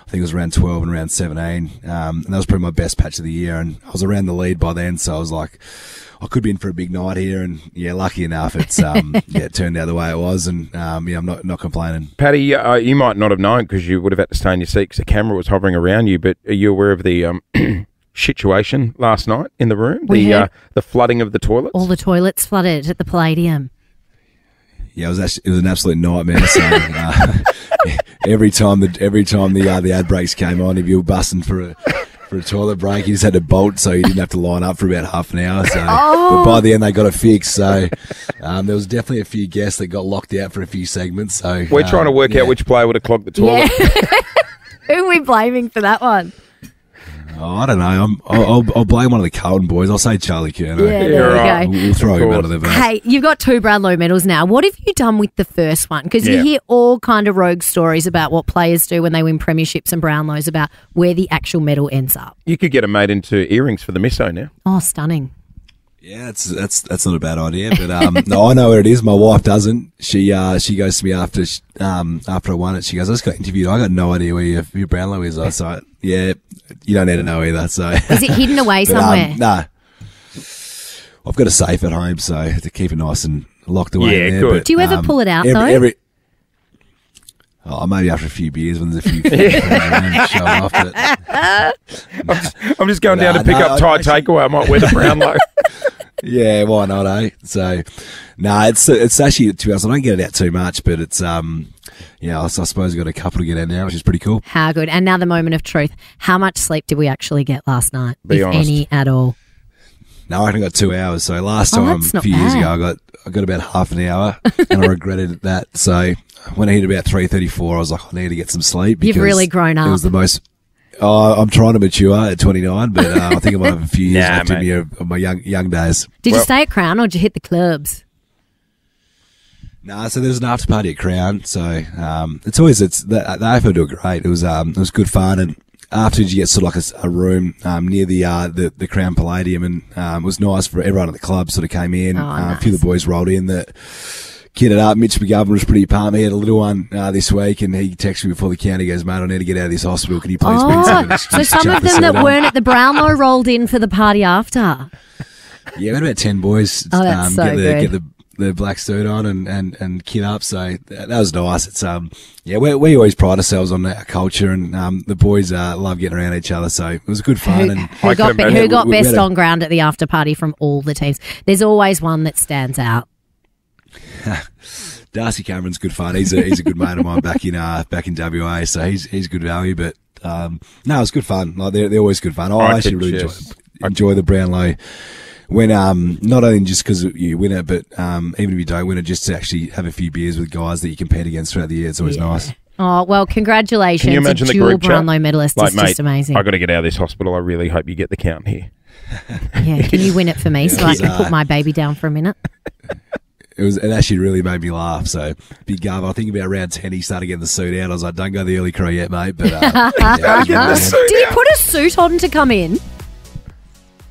I think it was round 12 and round 17. And that was probably my best patch of the year. And I was around the lead by then, so I was like, I could be in for a big night here. And yeah, lucky enough, it's it turned out the way it was. And I'm not complaining. Paddy, you might not have known because you would have had to stay in your seat because the camera was hovering around you. But are you aware of the situation last night in the room? The flooding of the toilets. All the toilets flooded at the Palladium. Yeah, it was an absolute nightmare. So every time the ad breaks came on, if you were busting for a toilet break, you just had to bolt, so you didn't have to line up for about half an hour. So, but by the end they got it fixed. So there was definitely a few guests that got locked out for a few segments. So we're trying to work out which player would have clogged the toilet. Yeah. Who are we blaming for that one? Oh, I don't know. I'll blame one of the Carlton boys. I'll say Charlie Kerno. Yeah, there we go. We'll throw him under the bus. Hey, you've got 2 Brownlow medals now. What have you done with the first one? Because you hear all kind of rogue stories about what players do when they win premierships and Brownlows, about where the actual medal ends up. You could get them made into earrings for the misso now. Oh, stunning. Yeah, that's not a bad idea, but no, I know where it is. My wife doesn't. She goes to me after I won it. She goes, I just got interviewed. I got no idea where your Brownlow is. I was like, yeah, you don't need to know either. So is it hidden away somewhere? Nah, I've got a safe at home, so to keep it nice and locked away. Yeah, in there. good. But, do you ever pull it out though? Maybe after a few beers when there's a few friends show off. I'm just going down to pick up Thai takeaway. I might wear the Brownlow. Yeah, why not, eh? So, it's actually, to be honest, I don't get it out too much, but it's, I suppose we've got a couple to get out now, which is pretty cool. How good. And now the moment of truth. How much sleep did we actually get last night? Be if honest. any at all? No, I reckon I got 2 hours. So last time, a few years ago, I got about half an hour, and I regretted that. So when I hit about 3:34, I was like, I need to get some sleep. You've really grown up. It was the most. I'm trying to mature at 29, but I think I might have a few years left in me of my young days. Did you stay at Crown or did you hit the clubs? No, so there's an after party at Crown. So the AFL do great. It was good fun, and afterwards you get sort of like a room near the Crown Palladium, and it was nice for everyone at the club. Sort of came in. Nice. A few of the boys rolled in that kitted up. Mitch McGovern was pretty pumped. He had a little one this week, and he texted me before the count. He goes, mate, I need to get out of this hospital. Can you please bring something? So some of them that weren't at the Brownlow rolled in for the party after. Yeah, we had about 10 boys. Oh, that's so good. the black suit on and kit up. So that was nice. It's we always pride ourselves on our culture, and the boys love getting around each other. So it was good fun. Who got best on ground at the after party from all the teams? There's always one that stands out. Darcy Cameron's good fun. He's a good mate of mine back in WA. So he's good value. But no, it's good fun. Like they're always good fun. I actually really enjoy the Brownlow. When not only just because you win it, but even if you don't win it, just to actually have a few beers with guys that you compete against throughout the year, it's always nice. Oh, well, congratulations. Can you imagine a the dual group chat? Brownlow medalist. Like, It's mate, just amazing. I got to get out of this hospital. I really hope you get the count here. Yeah, can you win it for me so I can put my baby down for a minute? It actually really made me laugh. So big gov. I think about round 10, he started getting the suit out. I was like, don't go the early crow yet, mate. But Did he put a suit on to come in?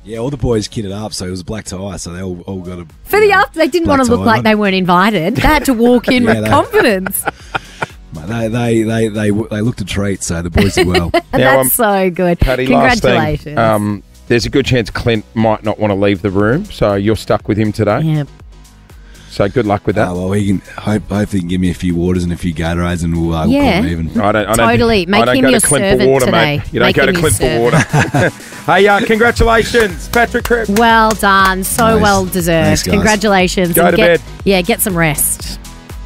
Yeah, all the boys kitted up, so it was a black tie, so they all got a... For the after, they didn't want to look like they weren't invited. They had to walk in with confidence. Mate, they looked a treat, so the boys did well. That's so good. Patty, congratulations. last thing, there's a good chance Clint might not want to leave the room, so you're stuck with him today. Yeah. So good luck with that. Well, he can hopefully he can give me a few waters and a few Gatorades, and we'll call him even. I don't Totally. Make him your servant water, today. Mate. You don't go to Clint for water. Hey, congratulations, Patrick Cripps. Well done. So well deserved. Thanks, guys. Congratulations. Go to bed. Yeah, get some rest.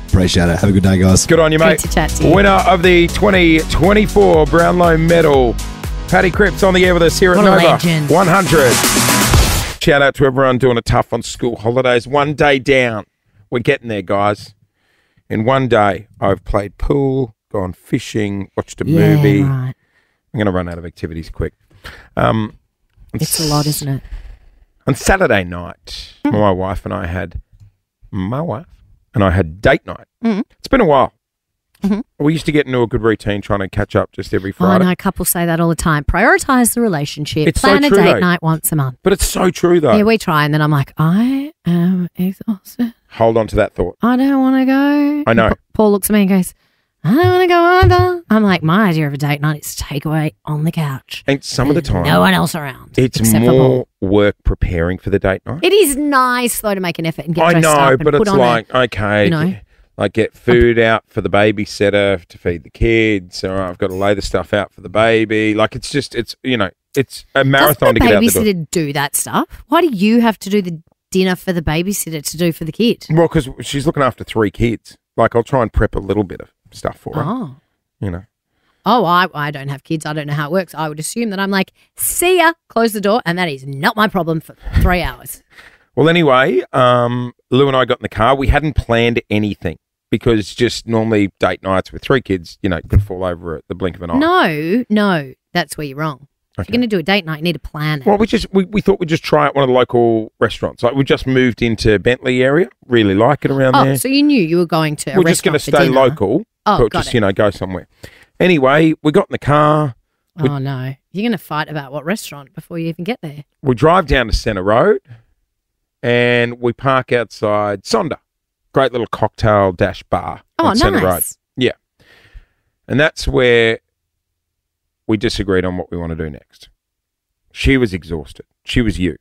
Appreciate it. Have a good day, guys. Good on you, mate. Good to chat to you. Winner of the 2024 Brownlow medal, Paddy Cripps, on the air with us here at What a Nova legend. 100. Shout out to everyone doing it tough on school holidays. One day down. We're getting there, guys. In one day, I've played pool, gone fishing, watched a movie. Right. I'm going to run out of activities quick. It's a lot, isn't it? On Saturday night, my wife and I had date night. It's been a while. We used to get into a good routine trying to catch up just every Friday. I know couples say that all the time. Prioritise the relationship. It's Plan so true, a date though. night once a month. But it's so true, though. Yeah, we try, and then I'm like, I am exhausted. Hold on to that thought. I don't want to go. I know. And Paul looks at me and goes, I don't want to go either. I'm like, my idea of a date night is takeaway on the couch. And some of the time, No one else around. it's except for more Paul. work preparing for the date night. It is nice, though, to make an effort and get I dressed up know, and but put it's on like, okay, you know. like get food out for the babysitter to feed the kids, or I've got to lay the stuff out for the baby. Like, it's just, it's a marathon to get out the door. Doesn't the babysitter do that stuff? Why do you have to do the dinner for the babysitter to do for the kid? Well, because she's looking after 3 kids. Like, I'll try and prep a little bit of stuff for her. Oh. You know. Oh, I don't have kids. I don't know how it works. I would assume that I'm like, see ya, close the door, and that is not my problem for 3 hours. Well, anyway, Lou and I got in the car. We hadn't planned anything because just normally date nights with 3 kids, can fall over at the blink of an eye. No, that's where you're wrong. If you're going to do a date night, you need to plan it. Well, we thought we'd just try at one of the local restaurants. Like, we just moved into Bentley area. Really like it around there. So you knew you were going to a We're just going to restaurant for stay dinner. local, but got just, it. go somewhere. Anyway, we got in the car. Oh, no. You're going to fight about what restaurant before you even get there. We drive down to Centre Road and we park outside Sonder. Great little cocktail bar on Centre Road. Yeah. And that's where we disagreed on what we want to do next. She was exhausted. She was you.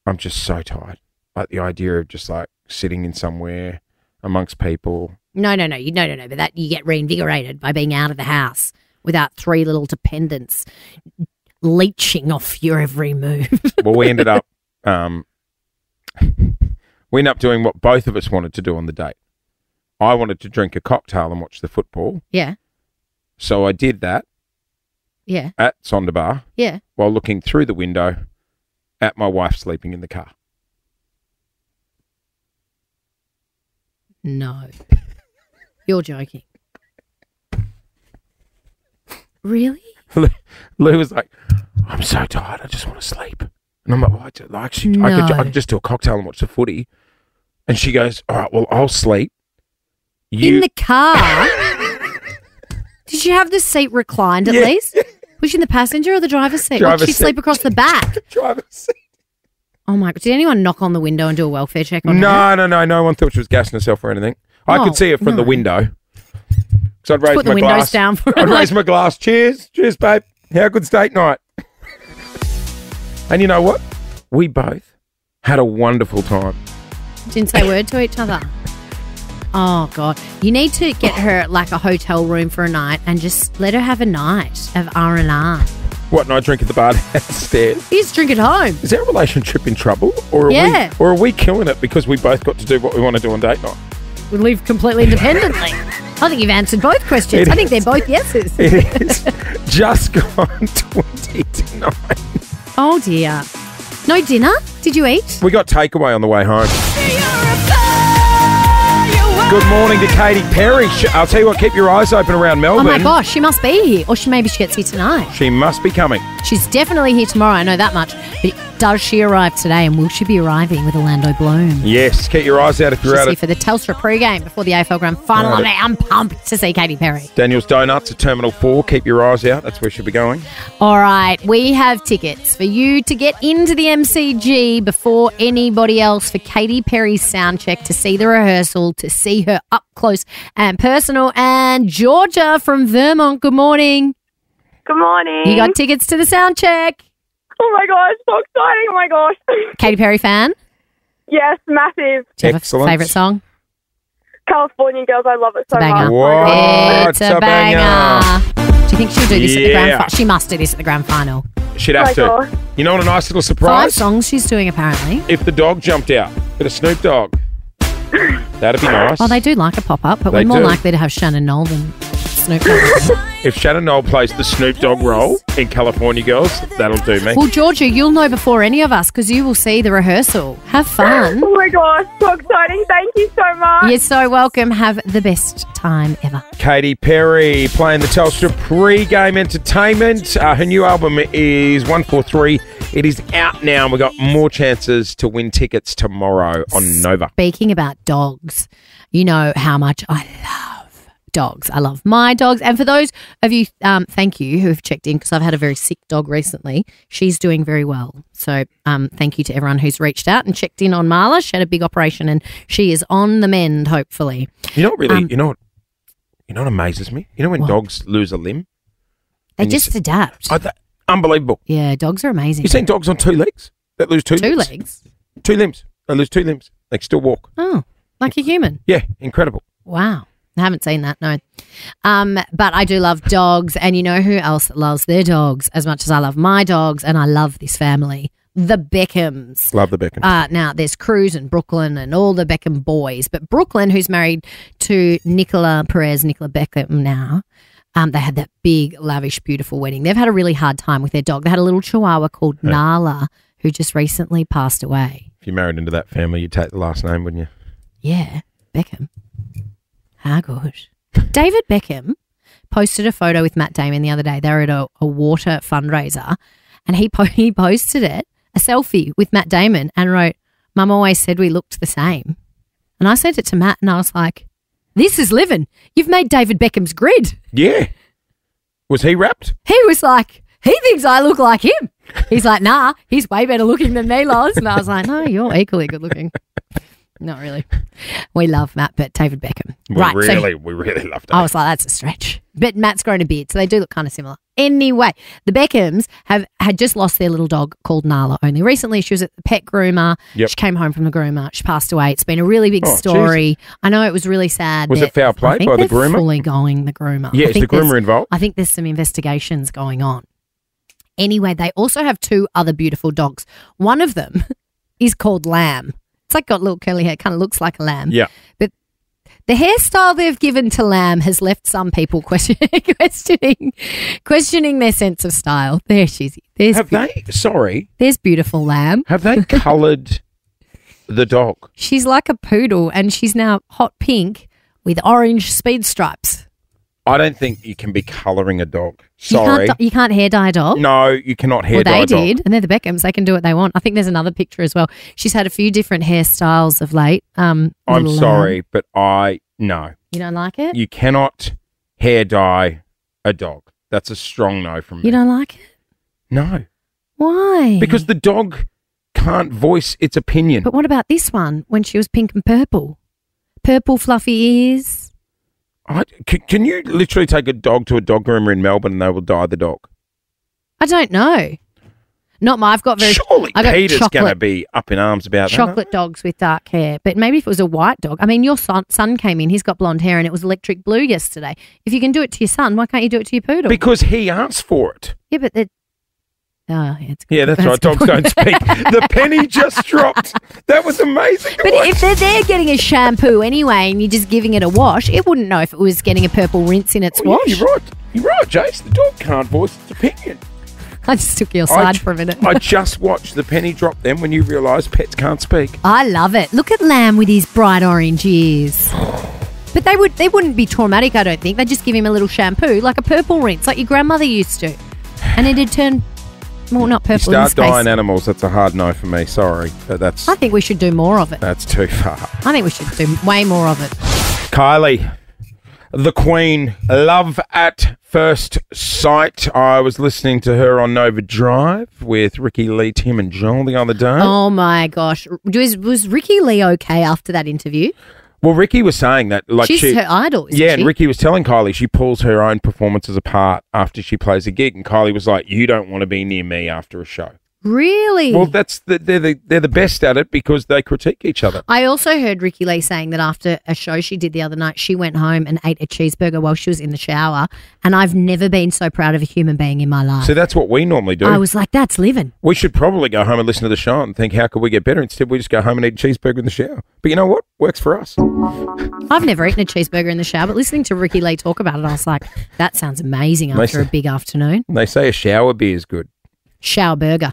I'm just so tired. Like the idea of just like sitting in somewhere amongst people. No. But that you get reinvigorated by being out of the house without 3 little dependents leeching off your every move. Well, we ended up doing what both of us wanted to do on the date. I wanted to drink a cocktail and watch the football. Yeah. So I did that. Yeah. At Sonder Bar. Yeah. While looking through the window at my wife sleeping in the car. No. You're joking. Really? Lou was like, I'm so tired. I just want to sleep. And I'm like, well, I could just do a cocktail and watch the footy. And she goes, all right, well, I'll sleep. In the car? Did you have the seat reclined at least? Was she in the passenger or the driver's seat? Or did she sleep across the back? Driver's seat. Oh my God. Did anyone knock on the window and do a welfare check on her? No. No one thought she was gassing herself or anything. I could see her from the window. So I'd raise put the my windows glass. down for her. I'd raise my glass. Cheers, babe. How good's date night? And you know what? We both had a wonderful time. Didn't say a word to each other. Oh, God. You need to get her like a hotel room for a night and just let her have a night of R&R. What, no drink at the bar downstairs? You just drink at home. Is our relationship in trouble? Or are we killing it because we both got to do what we want to do on date night? We live completely independently. I think you've answered both questions. I think they're both yeses. It is just gone 20 to 9. Oh, dear. No dinner? Did you eat? We got takeaway on the way home. Good morning to Katy Perry. I'll tell you what, keep your eyes open around Melbourne. Oh, my gosh. She must be here. Or maybe she gets here tonight. She must be coming. She's definitely here tomorrow. I know that much. But does she arrive today? And will she be arriving with Orlando Bloom? Yes. Keep your eyes out if you're She's out here of... for the Telstra pre-game before the AFL Grand Final. Right. I'm pumped to see Katy Perry. Daniel's Donuts at Terminal 4. Keep your eyes out. That's where she'll be going. All right. We have tickets for you to get into the MCG before anybody else for Katy Perry's sound check, to see the rehearsal, to see her up close and personal. And Georgia from Vermont, good morning. Good morning. You got tickets to the sound check. Oh my gosh, so exciting. Oh my gosh. Katy Perry fan? Yes, massive. Do you have a favourite song? California Girls, I love it so Banger. much. What? It's a banger. Do you think she'll do this at the grand final? She must do this at the grand final. She'd have to. You know what a nice little 5 surprise? songs she's doing, apparently. If the dog jumped out. Bit of Snoop Dogg. That'd be nice. Well, they do like a pop-up, but They we're more do. likely to have Shannon Knoll than Snoop Dogg. If Shannon Knoll plays the Snoop Dogg role in California Girls, that'll do me. Well, Georgia, you'll know before any of us because you will see the rehearsal. Have fun. Oh my gosh, so exciting. Thank you so much. You're so welcome. Have the best time ever. Katy Perry playing the Telstra pre-game entertainment. Her new album is 143. It is out now, and we've got more chances to win tickets tomorrow on Nova. Speaking about dogs, you know how much I love dogs. I love my dogs. And for those of you, thank you, who have checked in, because I've had a very sick dog recently. She's doing very well. So thank you to everyone who's reached out and checked in on Marla. She had a big operation and she is on the mend, hopefully. You know what really, you know what amazes me? You know when dogs lose a limb? They just adapt. Unbelievable. Yeah, dogs are amazing. You've seen dogs on 2 legs that lose 2 limbs? 2 legs? 2 limbs. They lose 2 limbs. They can still walk. Oh, like a human. Yeah, incredible. Wow. I haven't seen that, no. But I do love dogs, and you know who else loves their dogs as much as I love my dogs, and I love this family? The Beckhams. Love the Beckhams. Now, there's Cruz and Brooklyn and all the Beckham boys, but Brooklyn, who's married to Nicola Beckham now, they had that big, lavish, beautiful wedding. They've had a really hard time with their dog. They had a little chihuahua called Nala, who just recently passed away. If you married into that family, you'd take the last name, wouldn't you? Yeah, Beckham. How good. David Beckham posted a photo with Matt Damon the other day. They were at a water fundraiser, and he posted it, a selfie with Matt Damon, and wrote, "Mum always said we looked the same." And I sent it to Matt, and I was like, "This is living. You've made David Beckham's grid." Yeah. Was he wrapped? He was like, he thinks I look like him. He's like, nah, he's way better looking than me, Loz. And I was like, no, you're equally good looking. Not really. We love Matt, but David Beckham. We really love David. I was like, that's a stretch. But Matt's grown a beard, so they do look kind of similar. Anyway, the Beckhams had just lost their little dog called Nala only recently. She was at the pet groomer. Yep. She came home from the groomer. She passed away. It's been a really big story. Jesus. I know it was really sad. Was it foul play by the groomer? Fully going the groomer. Yeah, is the groomer involved? I think there's some investigations going on. Anyway, they also have 2 other beautiful dogs. One of them is called Lamb. It's like got little curly hair, kind of looks like a lamb. Yeah. But the hairstyle they've given to Lamb has left some people questioning their sense of style. There she's. There's beautiful Lamb. Have they coloured the dog? She's like a poodle, and she's now hot pink with orange speed stripes. I don't think you can be colouring a dog. Sorry. You can't hair dye a dog? No, you cannot hair dye a dog. Well, they did, and they're the Beckhams. They can do what they want. I think there's another picture as well. She's had a few different hairstyles of late. I'm sorry, but no. You don't like it? You cannot hair dye a dog. That's a strong no from me. You don't like it? No. Why? Because the dog can't voice its opinion. But what about this one when she was pink and purple? Purple fluffy ears. Can you literally take a dog to a dog groomer in Melbourne and they will dye the dog? I don't know. I've got very. Surely I got Peter's going to chocolate, be up in arms about that. chocolate dogs with dark hair. But maybe if it was a white dog. I mean, your son came in. He's got blonde hair and it was electric blue yesterday. If you can do it to your son, why can't you do it to your poodle? Because he asked for it. Yeah, but they're. Oh, yeah, Yeah, that's right. Dogs don't speak. The penny just dropped. That was amazing. But if they're there getting a shampoo anyway and you're just giving it a wash, it wouldn't know if it was getting a purple rinse in its wash. Yeah, you're right. You're right, Jase. The dog can't voice its opinion. I just took your side for a minute. I just watched the penny drop then when you realised pets can't speak. I love it. Look at Lamb with his bright orange ears. But they wouldn't be traumatic, I don't think. They just give him a little shampoo, like a purple rinse, like your grandmother used to. And it'd turn, well, not You purple in this start dying case. animals, that's a hard no for me. Sorry. That's I think we should do more of it. That's too far. I think we should do way more of it. Kylie, the Queen, love at first sight. I was listening to her on Nova Drive with Ricky Lee, Tim and Joel the other day. Oh, my gosh. Was Ricky Lee okay after that interview? Well, Ricky was saying that, like, She's her idol, isn't yeah, she? and Ricky was telling Kylie she pulls her own performances apart after she plays a gig, and Kylie was like, "You don't want to be near me after a show." Really? Well, they're the best at it because they critique each other. I also heard Ricky Lee saying that after a show she did the other night, she went home and ate a cheeseburger while she was in the shower, and I've never been so proud of a human being in my life. So that's what we normally do. I was like, that's living. We should probably go home and listen to the show and think, how could we get better? Instead, we just go home and eat a cheeseburger in the shower. But you know what? Works for us. I've never eaten a cheeseburger in the shower, but listening to Ricky Lee talk about it, I was like, that sounds amazing after a big afternoon. They say a shower beer is good. Shower burger.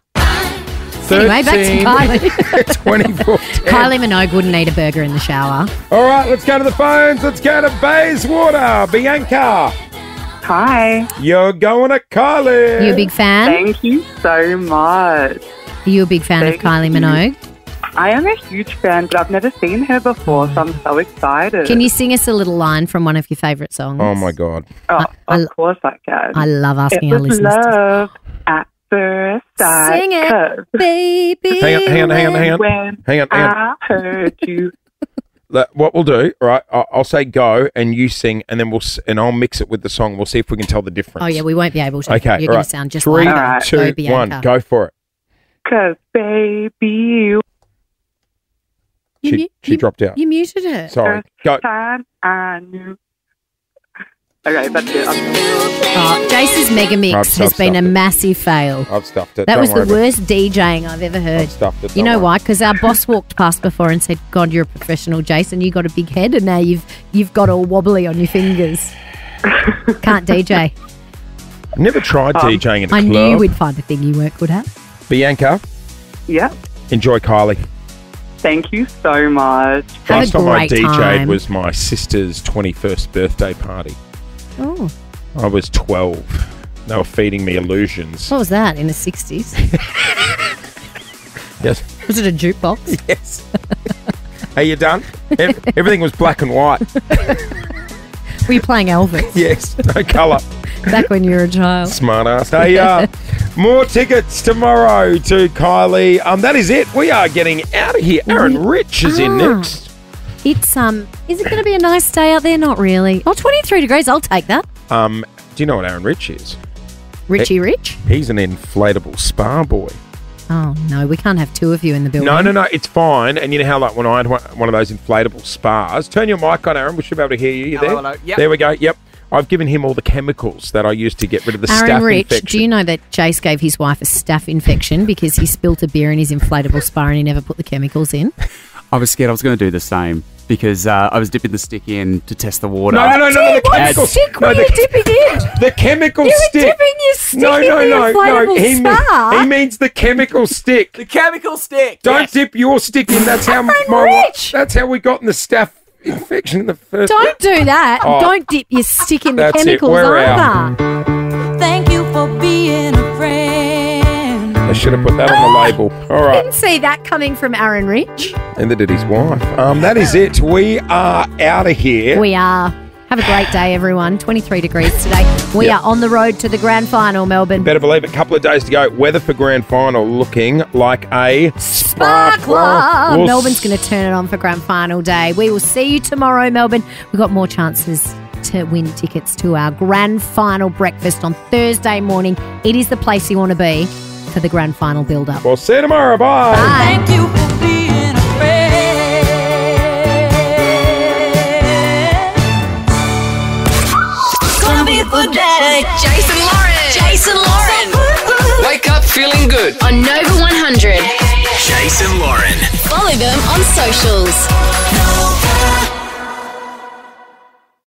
Anyway, back to Kylie. 24. Kylie Minogue wouldn't eat a burger in the shower. All right, let's go to the phones. Let's go to Bayswater. Bianca. Hi. You're going to Kylie. You a big fan? Thank you so much. Are you a big fan of Kylie Minogue? I am a huge fan, but I've never seen her before, so I'm so excited. Can you sing us a little line from one of your favourite songs? Oh, my God. Oh, of course I can. I love asking it our was listeners. love at first sight. Sing it, 'cause baby. Hang on. When I heard you. What we'll do, right? I'll say go, and you sing, and then I'll mix it with the song. We'll see if we can tell the difference. Oh, yeah, we won't be able to. Okay, You're all going right. to sound just 3, like her. 2, Go, Bianca. 1, go for it. 'Cause baby, She dropped out. You muted her. Sorry. Go. time I knew. Okay, that's it. Jace's Mega Mix has been a massive fail. I've stuffed it. That Don't was the worry about it. worst DJing I've ever heard. I've stuffed it. You Don't know worry. why? Because our boss walked past before and said, "God, you're a professional, Jason. You got a big head, and now you've got all wobbly on your fingers. Can't DJ." Never tried DJing in a I club. knew we'd find a thing you weren't good at. Bianca, Yeah. enjoy Kylie. Thank you so much. Last time I DJ'd was my sister's 21st birthday party. Oh, I was 12. They were feeding me illusions. what was that in the 60s? Yes. Was it a jukebox? Yes. Are you done? Everything was black and white. Were you playing Elvis? Yes, no colour. Back when you were a child. Smart ass. Hey, more tickets tomorrow to Kylie. That is it. We are getting out of here. Aaron Rich is in next. It's is it going to be a nice day out there? Not really. Oh, 23 degrees. I'll take that. Do you know what Aaron Rich is? Richie Rich? He's an inflatable spa boy. Oh no, we can't have two of you in the building. No, it's fine. And you know how, like, when I had one of those inflatable spas, turn your mic on, Aaron. We should be able to hear you. You there? Hello. Yep. There we go. Yep. I've given him all the chemicals that I use to get rid of the Aaron staph Rich, infection. do you know that Jase gave his wife a staph infection because he spilt a beer in his inflatable spa and he never put the chemicals in? I was scared I was going to do the same because I was dipping the stick in to test the water. No, the What chemical stick were you dipping in? The chemical You were stick. dipping your stick no, in the inflatable spa? He means the chemical stick. The chemical stick. Don't dip your stick in. That's how That's how we got in the staph infection in the first. Don't do that. Oh. Don't dip your stick in the That's it. chemicals We're either. Thank you for being a friend. I should have put that on the label. All right. Didn't see that coming from Aaron Rich. And that did his wife. That is it. We are out of here. We are. Have a great day, everyone. 23 degrees today. We are on the road to the grand final, Melbourne. Better believe it. A couple of days to go. Weather for grand final looking like a Sparkler. Melbourne's going to turn it on for grand final day. We will see you tomorrow, Melbourne. We've got more chances to win tickets to our grand final breakfast on Thursday morning. It is the place you want to be for for the grand final build-up. We'll see you tomorrow. Bye. Thank you for being a friend. Gonna be a good day. Jason Lauren. Jason Lauren. Wake up feeling good. On Nova 100. Jase and Lauren. Follow them on socials. Nova.